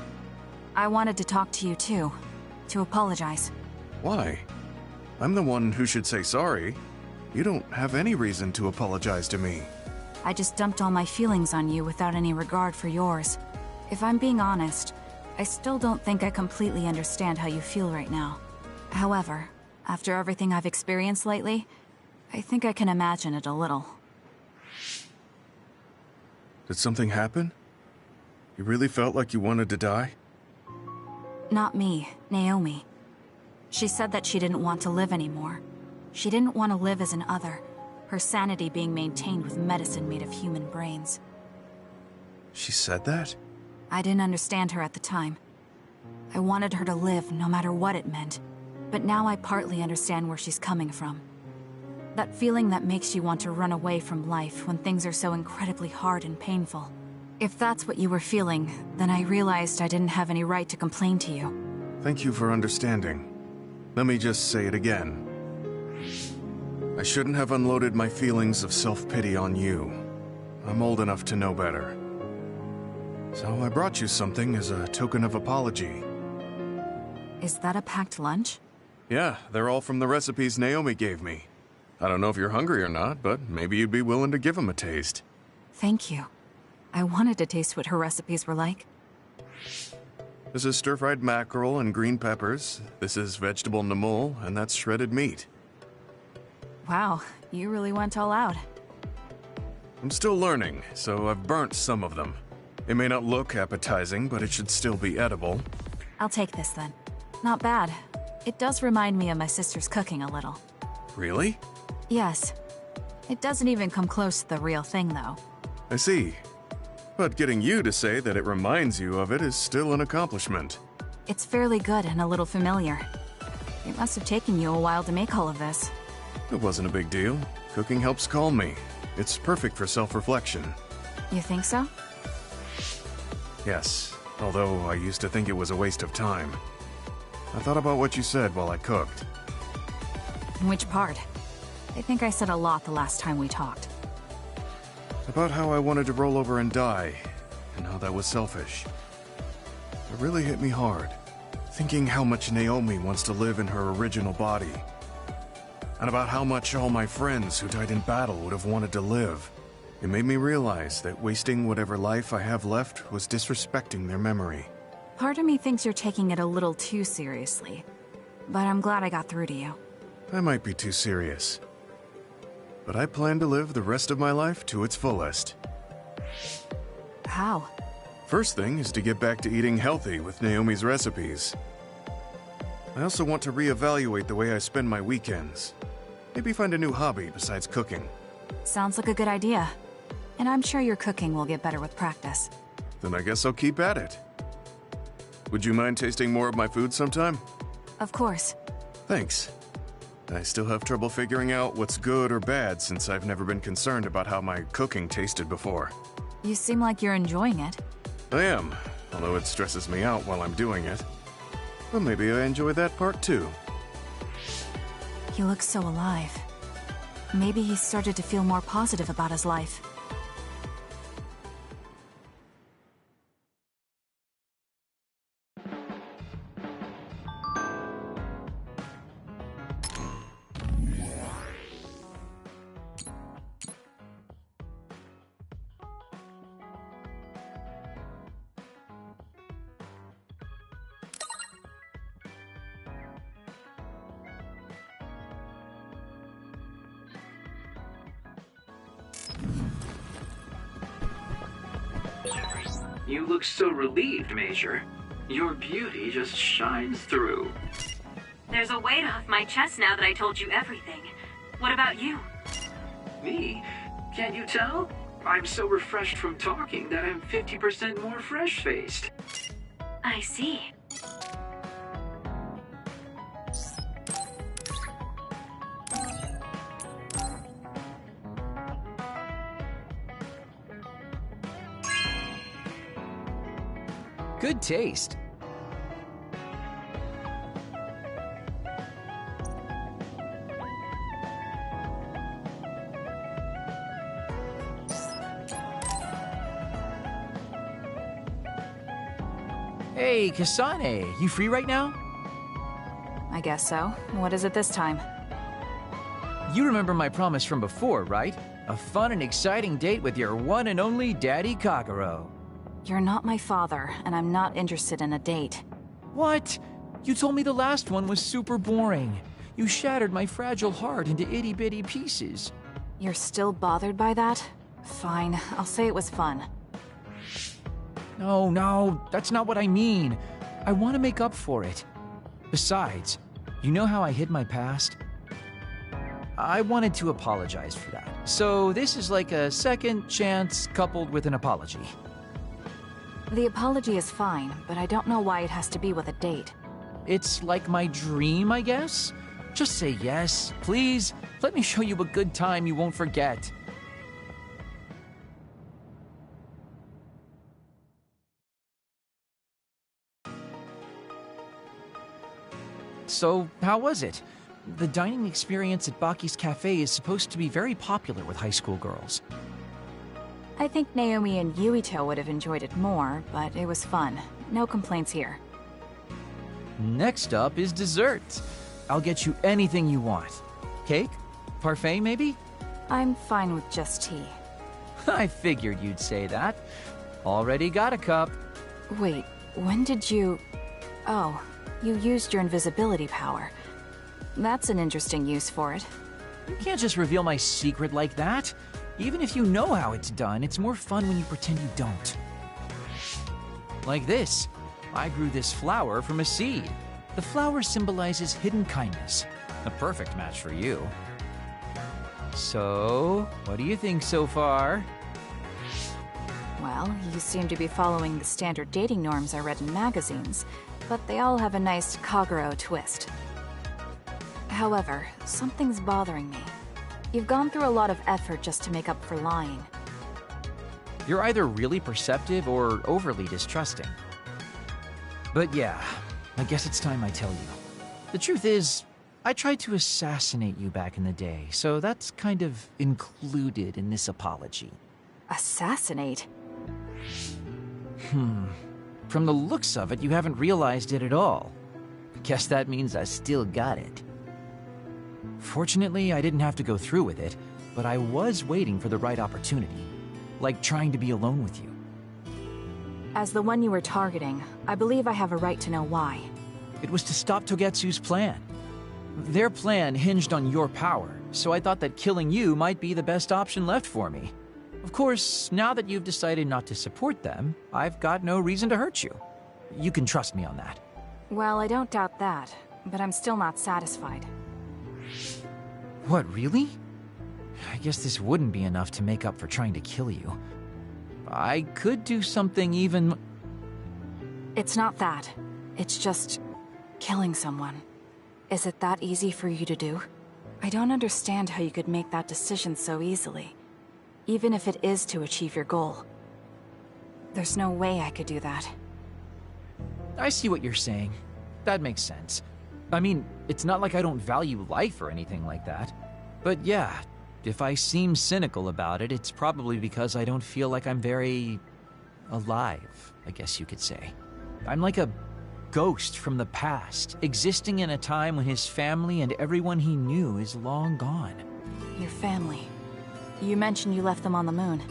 I wanted to talk to you too. To apologize. Why? I'm the one who should say sorry. You don't have any reason to apologize to me. I just dumped all my feelings on you without any regard for yours. If I'm being honest, I still don't think I completely understand how you feel right now. However, after everything I've experienced lately, I think I can imagine it a little. Did something happen? You really felt like you wanted to die? Not me, Naomi. She said that she didn't want to live anymore. She didn't want to live as an other, her sanity being maintained with medicine made of human brains. She said that? I didn't understand her at the time. I wanted her to live no matter what it meant, but now I partly understand where she's coming from. That feeling that makes you want to run away from life when things are so incredibly hard and painful. If that's what you were feeling, then I realized I didn't have any right to complain to you. Thank you for understanding. Let me just say it again. I shouldn't have unloaded my feelings of self-pity on you. I'm old enough to know better. So I brought you something as a token of apology. Is that a packed lunch? Yeah, they're all from the recipes Naomi gave me. I don't know if you're hungry or not, but maybe you'd be willing to give them a taste. Thank you. I wanted to taste what her recipes were like. This is stir-fried mackerel and green peppers. This is vegetable namul, and that's shredded meat. Wow, you really went all out. I'm still learning, so I've burnt some of them. It may not look appetizing, but it should still be edible. I'll take this then. Not bad. It does remind me of my sister's cooking a little. Really? Yes. It doesn't even come close to the real thing, though. I see. But getting you to say that it reminds you of it is still an accomplishment. It's fairly good and a little familiar. It must have taken you a while to make all of this. It wasn't a big deal. Cooking helps calm me. It's perfect for self-reflection. You think so? Yes, although I used to think it was a waste of time. I thought about what you said while I cooked. Which part? I think I said a lot the last time we talked. About how I wanted to roll over and die, and how that was selfish. It really hit me hard, thinking how much Naomi wants to live in her original body. And about how much all my friends who died in battle would have wanted to live. It made me realize that wasting whatever life I have left was disrespecting their memory. Part of me thinks you're taking it a little too seriously, but I'm glad I got through to you. I might be too serious. But I plan to live the rest of my life to its fullest. How? First thing is to get back to eating healthy with Naomi's recipes. I also want to reevaluate the way I spend my weekends. Maybe find a new hobby besides cooking. Sounds like a good idea. And I'm sure your cooking will get better with practice. Then I guess I'll keep at it. Would you mind tasting more of my food sometime? Of course. Thanks. I still have trouble figuring out what's good or bad since I've never been concerned about how my cooking tasted before. You seem like you're enjoying it. I am, although it stresses me out while I'm doing it. But maybe I enjoy that part too. He looks so alive. Maybe he started to feel more positive about his life. You look so relieved, Major. Your beauty just shines through. There's a weight off my chest now that I told you everything. What about you? Me? Can't you tell? I'm so refreshed from talking that I'm 50% more fresh-faced. I see. Good taste. Hey, Kasane, you free right now? I guess so. What is it this time? You remember my promise from before, right? A fun and exciting date with your one and only Daddy Kagero. You're not my father, and I'm not interested in a date. What? You told me the last one was super boring. You shattered my fragile heart into itty-bitty pieces. You're still bothered by that? Fine, I'll say it was fun. No, that's not what I mean. I want to make up for it. Besides, you know how I hid my past? I wanted to apologize for that. So this is like a second chance coupled with an apology. The apology is fine, but I don't know why it has to be with a date. It's like my dream, I guess? Just say yes, please. Let me show you a good time you won't forget. So, how was it? The dining experience at Baki's Cafe is supposed to be very popular with high school girls. I think Naomi and Yuito would have enjoyed it more, but it was fun. No complaints here. Next up is dessert. I'll get you anything you want. Cake? Parfait, maybe? I'm fine with just tea. I figured you'd say that. Already got a cup. Wait, when did you... Oh, you used your invisibility power. That's an interesting use for it. You can't just reveal my secret like that. Even if you know how it's done, it's more fun when you pretend you don't. Like this. I grew this flower from a seed. The flower symbolizes hidden kindness. A perfect match for you. So, what do you think so far? Well, you seem to be following the standard dating norms I read in magazines, but they all have a nice Kagero twist. However, something's bothering me. You've gone through a lot of effort just to make up for lying. You're either really perceptive or overly distrusting. But yeah, I guess it's time I tell you. The truth is, I tried to assassinate you back in the day, so that's kind of included in this apology. Assassinate? From the looks of it, you haven't realized it at all. Guess that means I still got it. Fortunately, I didn't have to go through with it, but I was waiting for the right opportunity. Like trying to be alone with you. As the one you were targeting, I believe I have a right to know why. It was to stop Togetsu's plan. Their plan hinged on your power, so I thought that killing you might be the best option left for me. Of course, now that you've decided not to support them, I've got no reason to hurt you. You can trust me on that. Well, I don't doubt that, but I'm still not satisfied. What, really? I guess this wouldn't be enough to make up for trying to kill you. I could do something even... It's not that. It's just... killing someone. Is it that easy for you to do? I don't understand how you could make that decision so easily. Even if it is to achieve your goal. There's no way I could do that. I see what you're saying. That makes sense. I mean, it's not like I don't value life or anything like that. But yeah, if I seem cynical about it, it's probably because I don't feel like I'm very... alive, I guess you could say. I'm like a ghost from the past, existing in a time when his family and everyone he knew is long gone. Your family. You mentioned you left them on the moon.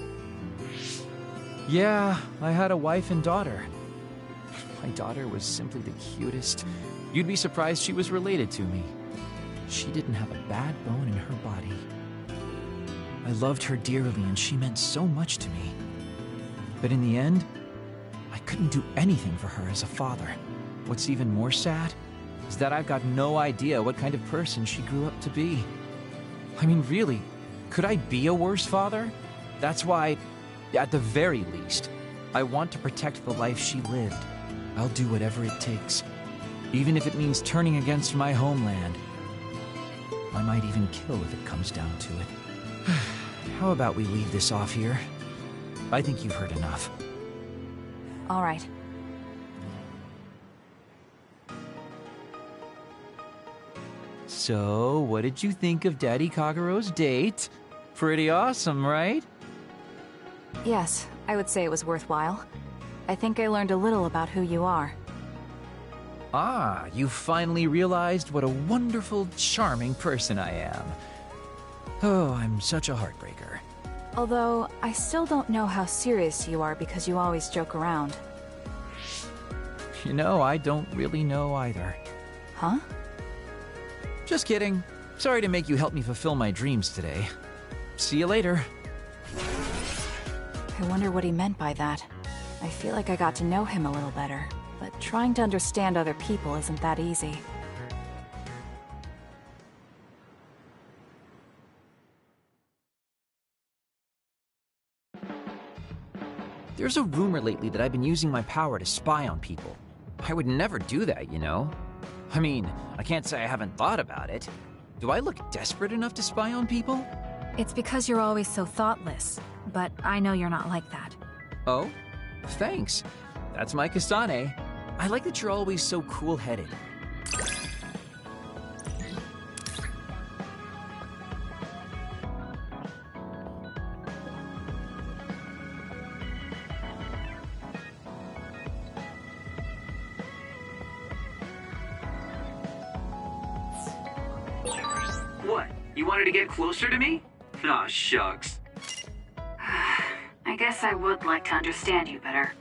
Yeah, I had a wife and daughter. My daughter was simply the cutest. You'd be surprised she was related to me. She didn't have a bad bone in her body. I loved her dearly and she meant so much to me. But in the end, I couldn't do anything for her as a father. What's even more sad is that I've got no idea what kind of person she grew up to be. I mean, really, could I be a worse father? That's why, at the very least, I want to protect the life she lived. I'll do whatever it takes, even if it means turning against my homeland. I might even kill if it comes down to it. How about we leave this off here? I think you've heard enough. All right. So, what did you think of Daddy Kagero's date? Pretty awesome, right? Yes, I would say it was worthwhile. I think I learned a little about who you are. Ah, you finally realized what a wonderful, charming person I am. Oh, I'm such a heartbreaker. Although, I still don't know how serious you are because you always joke around. You know, I don't really know either. Huh? Just kidding. Sorry to make you help me fulfill my dreams today. See you later. I wonder what he meant by that. I feel like I got to know him a little better, but trying to understand other people isn't that easy. There's a rumor lately that I've been using my power to spy on people. I would never do that, you know? I mean, I can't say I haven't thought about it. Do I look desperate enough to spy on people? It's because you're always so thoughtless, but I know you're not like that. Oh? Thanks. That's my Kasane. I like that you're always so cool-headed. What? You wanted to get closer to me? Aw, shucks. I guess I would like to understand you better.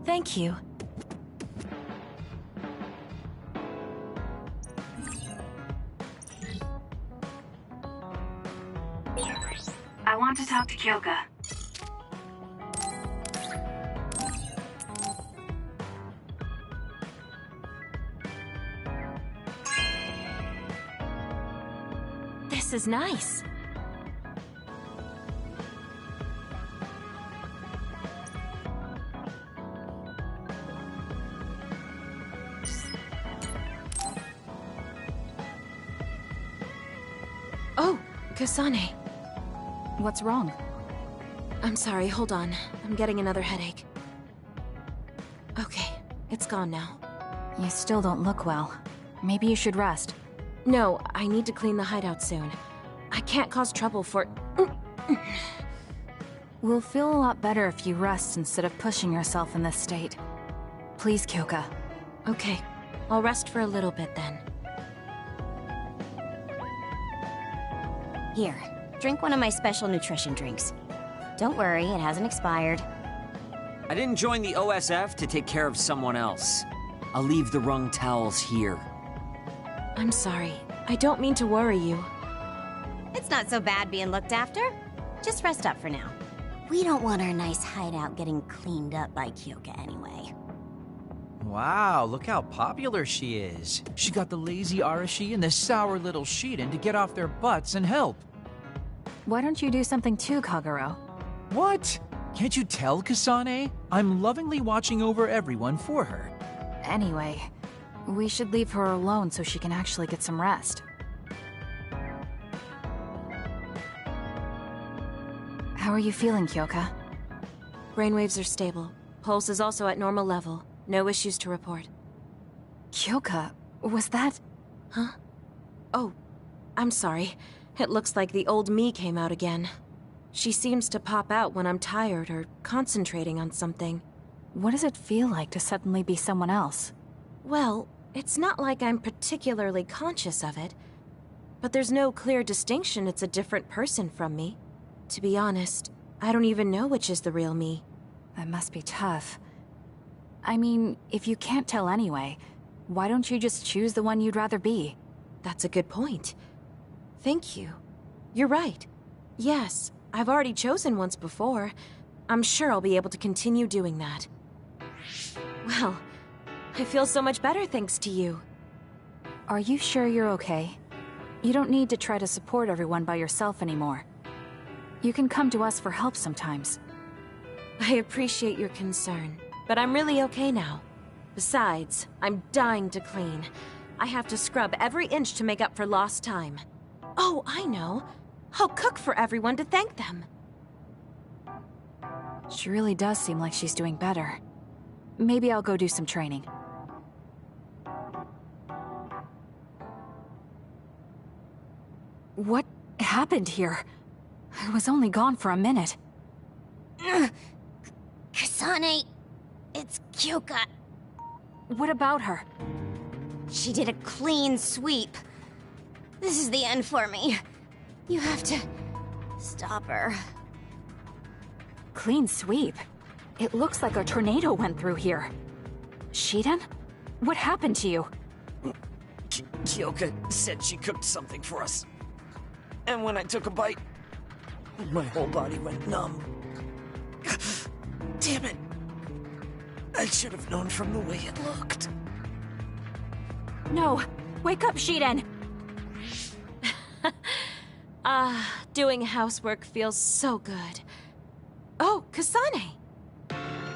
Thank you. I want to talk to Kyoka. This is nice. Oh, Kasane. What's wrong? I'm sorry, hold on. I'm getting another headache. Okay, it's gone now. You still don't look well. Maybe you should rest. No, I need to clean the hideout soon. I can't cause trouble for... We'll feel a lot better if you rest instead of pushing yourself in this state. Please, Kyoka. Okay, I'll rest for a little bit then. Here, drink one of my special nutrition drinks. Don't worry, it hasn't expired. I didn't join the OSF to take care of someone else. I'll leave the wrung towels here. I'm sorry. I don't mean to worry you. It's not so bad being looked after. Just rest up for now. We don't want our nice hideout getting cleaned up by Kyoka anyway. Wow, look how popular she is. She got the lazy Arashi and the sour little Shiden to get off their butts and help. Why don't you do something too, Kagero? What? Can't you tell, Kasane? I'm lovingly watching over everyone for her. Anyway, we should leave her alone so she can actually get some rest. How are you feeling, Kyoka? Brainwaves are stable. Pulse is also at normal level. No issues to report. Kyoka, was that... Huh? Oh, I'm sorry. It looks like the old me came out again. She seems to pop out when I'm tired or concentrating on something. What does it feel like to suddenly be someone else? Well, it's not like I'm particularly conscious of it. But there's no clear distinction it's a different person from me. To be honest, I don't even know which is the real me. That must be tough. I mean, if you can't tell anyway, why don't you just choose the one you'd rather be? That's a good point. Thank you. You're right. Yes, I've already chosen once before. I'm sure I'll be able to continue doing that. Well, I feel so much better thanks to you. Are you sure you're okay? You don't need to try to support everyone by yourself anymore. You can come to us for help sometimes. I appreciate your concern, but I'm really okay now. Besides, I'm dying to clean. I have to scrub every inch to make up for lost time. Oh, I know. I'll cook for everyone to thank them. She really does seem like she's doing better. Maybe I'll go do some training. What happened here? I was only gone for a minute. Kasane, it's Kyoka. What about her? She did a clean sweep. This is the end for me. You have to stop her. Clean sweep? It looks like a tornado went through here. Shiden? What happened to you? Kyoka said she cooked something for us. And when I took a bite, my whole body went numb. Damn it! I should have known from the way it looked. No! Wake up, Shiden! Doing housework feels so good. Oh, Kasane!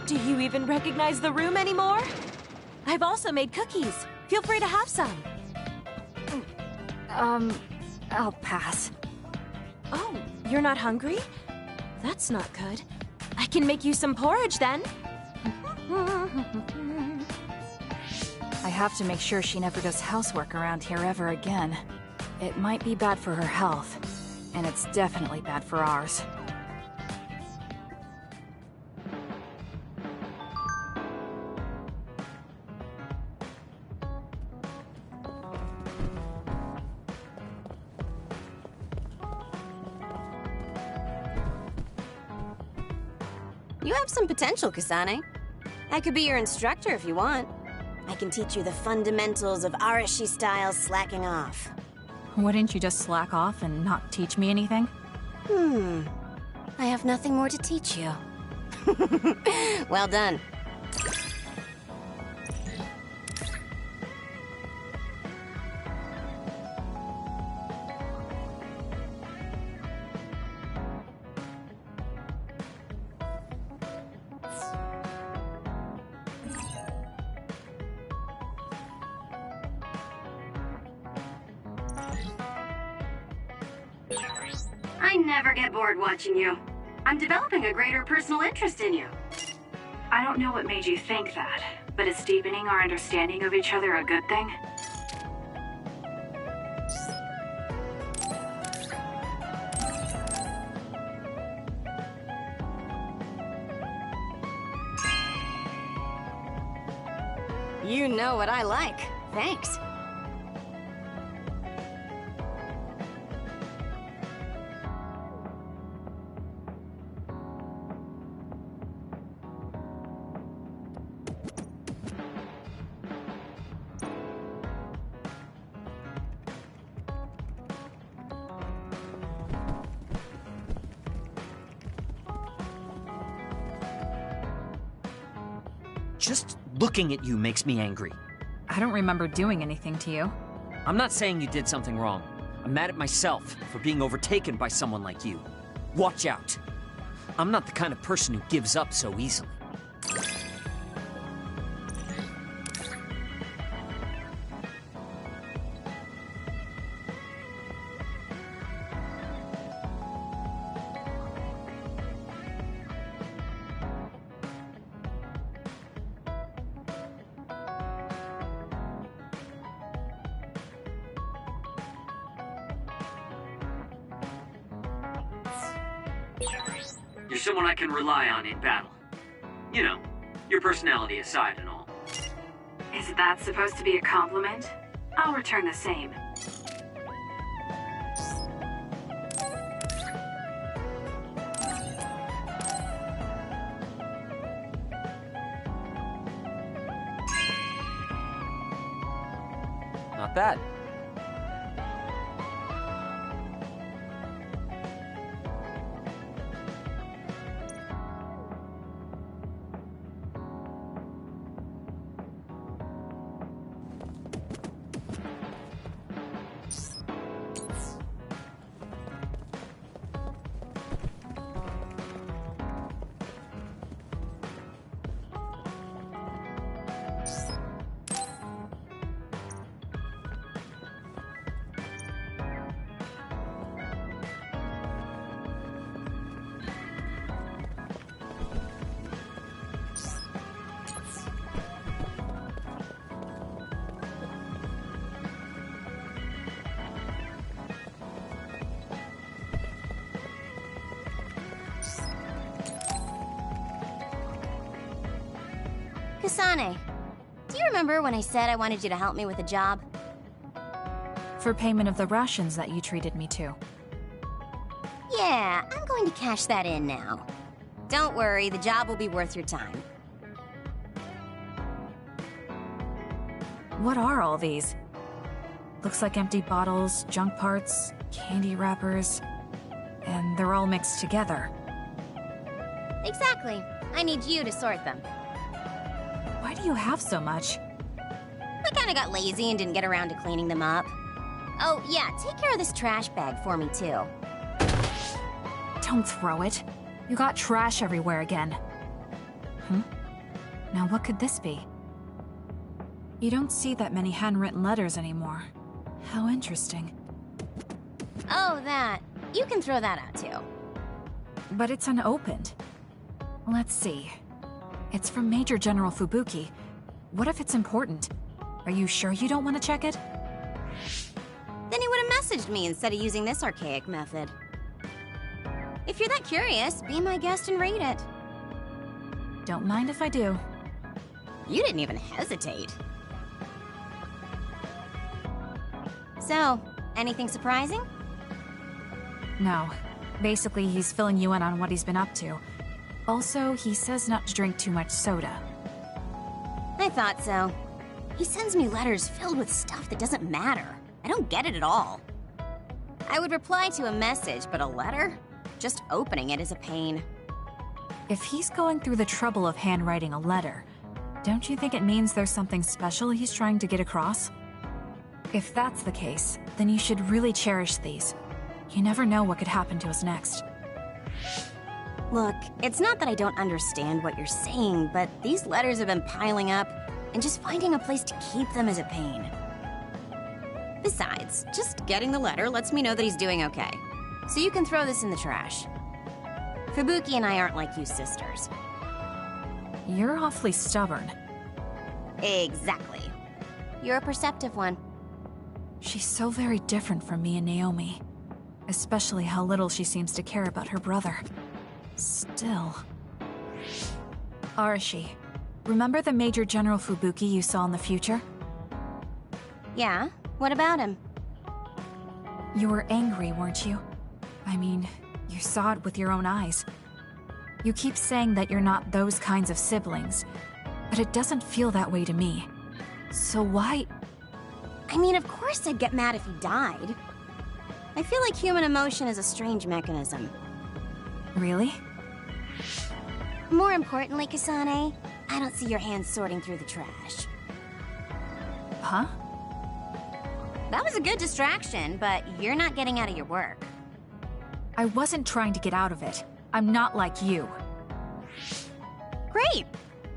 Do you even recognize the room anymore? I've also made cookies. Feel free to have some. I'll pass. Oh, you're not hungry? That's not good. I can make you some porridge then. I have to make sure she never does housework around here ever again. It might be bad for her health, and it's definitely bad for ours. You have some potential, Kasane. I could be your instructor if you want. I can teach you the fundamentals of Arashi-style slacking off. Wouldn't you just slack off and not teach me anything? I have nothing more to teach you. Well done. I never get bored watching you. I'm developing a greater personal interest in you. I don't know what made you think that, but is deepening our understanding of each other a good thing? You know what I like. Thanks. Just looking at you makes me angry. I don't remember doing anything to you. I'm not saying you did something wrong. I'm mad at myself for being overtaken by someone like you. Watch out. I'm not the kind of person who gives up so easily. You're someone I can rely on in battle. You know, your personality aside and all. Is that supposed to be a compliment? I'll return the same. Not bad. Kasane, do you remember when I said I wanted you to help me with a job? For payment of the rations that you treated me to. Yeah, I'm going to cash that in now. Don't worry, the job will be worth your time. What are all these? Looks like empty bottles, junk parts, candy wrappers, and they're all mixed together. Exactly. I need you to sort them. Why do you have so much? I kinda got lazy and didn't get around to cleaning them up. Oh, yeah, take care of this trash bag for me, too. Don't throw it. You got trash everywhere again. Now what could this be? You don't see that many handwritten letters anymore. How interesting. Oh, that. You can throw that out, too. But it's unopened. Let's see. It's from Major General Fubuki. What if it's important? Are you sure you don't want to check it? Then he would have messaged me instead of using this archaic method. If you're that curious, be my guest and read it. Don't mind if I do. You didn't even hesitate. So, anything surprising? No. Basically, he's filling you in on what he's been up to. Also, he says not to drink too much soda. I thought so. He sends me letters filled with stuff that doesn't matter. I don't get it at all. I would reply to a message, but a letter? Just opening it is a pain. If he's going through the trouble of handwriting a letter, don't you think it means there's something special he's trying to get across? If that's the case, then you should really cherish these. You never know what could happen to us next. Look, it's not that I don't understand what you're saying, but these letters have been piling up, and just finding a place to keep them is a pain. Besides, just getting the letter lets me know that he's doing okay. So you can throw this in the trash. Fubuki and I aren't like you sisters. You're awfully stubborn. Exactly. You're a perceptive one. She's so very different from me and Naomi. Especially how little she seems to care about her brother. Still... Arashi, remember the Major General Fubuki you saw in the future? Yeah? What about him? You were angry, weren't you? I mean, you saw it with your own eyes. You keep saying that you're not those kinds of siblings, but it doesn't feel that way to me. So why... I mean, of course I'd get mad if he died. I feel like human emotion is a strange mechanism. Really? More importantly, Kasane, I don't see your hands sorting through the trash. Huh? That was a good distraction, but you're not getting out of your work. I wasn't trying to get out of it. I'm not like you. Great!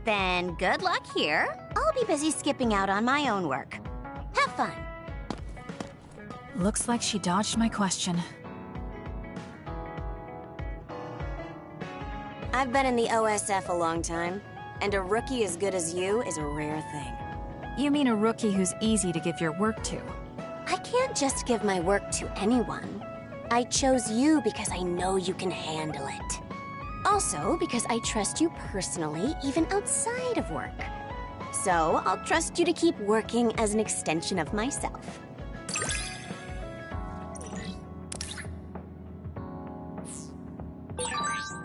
Then good luck here. I'll be busy skipping out on my own work. Have fun. Looks like she dodged my question. I've been in the OSF a long time, and a rookie as good as you is a rare thing. You mean a rookie who's easy to give your work to? I can't just give my work to anyone. I chose you because I know you can handle it. Also, because I trust you personally, even outside of work. So, I'll trust you to keep working as an extension of myself.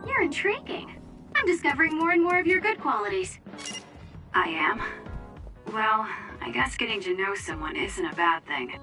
You're intriguing. I'm discovering more and more of your good qualities. I am? Well, I guess getting to know someone isn't a bad thing.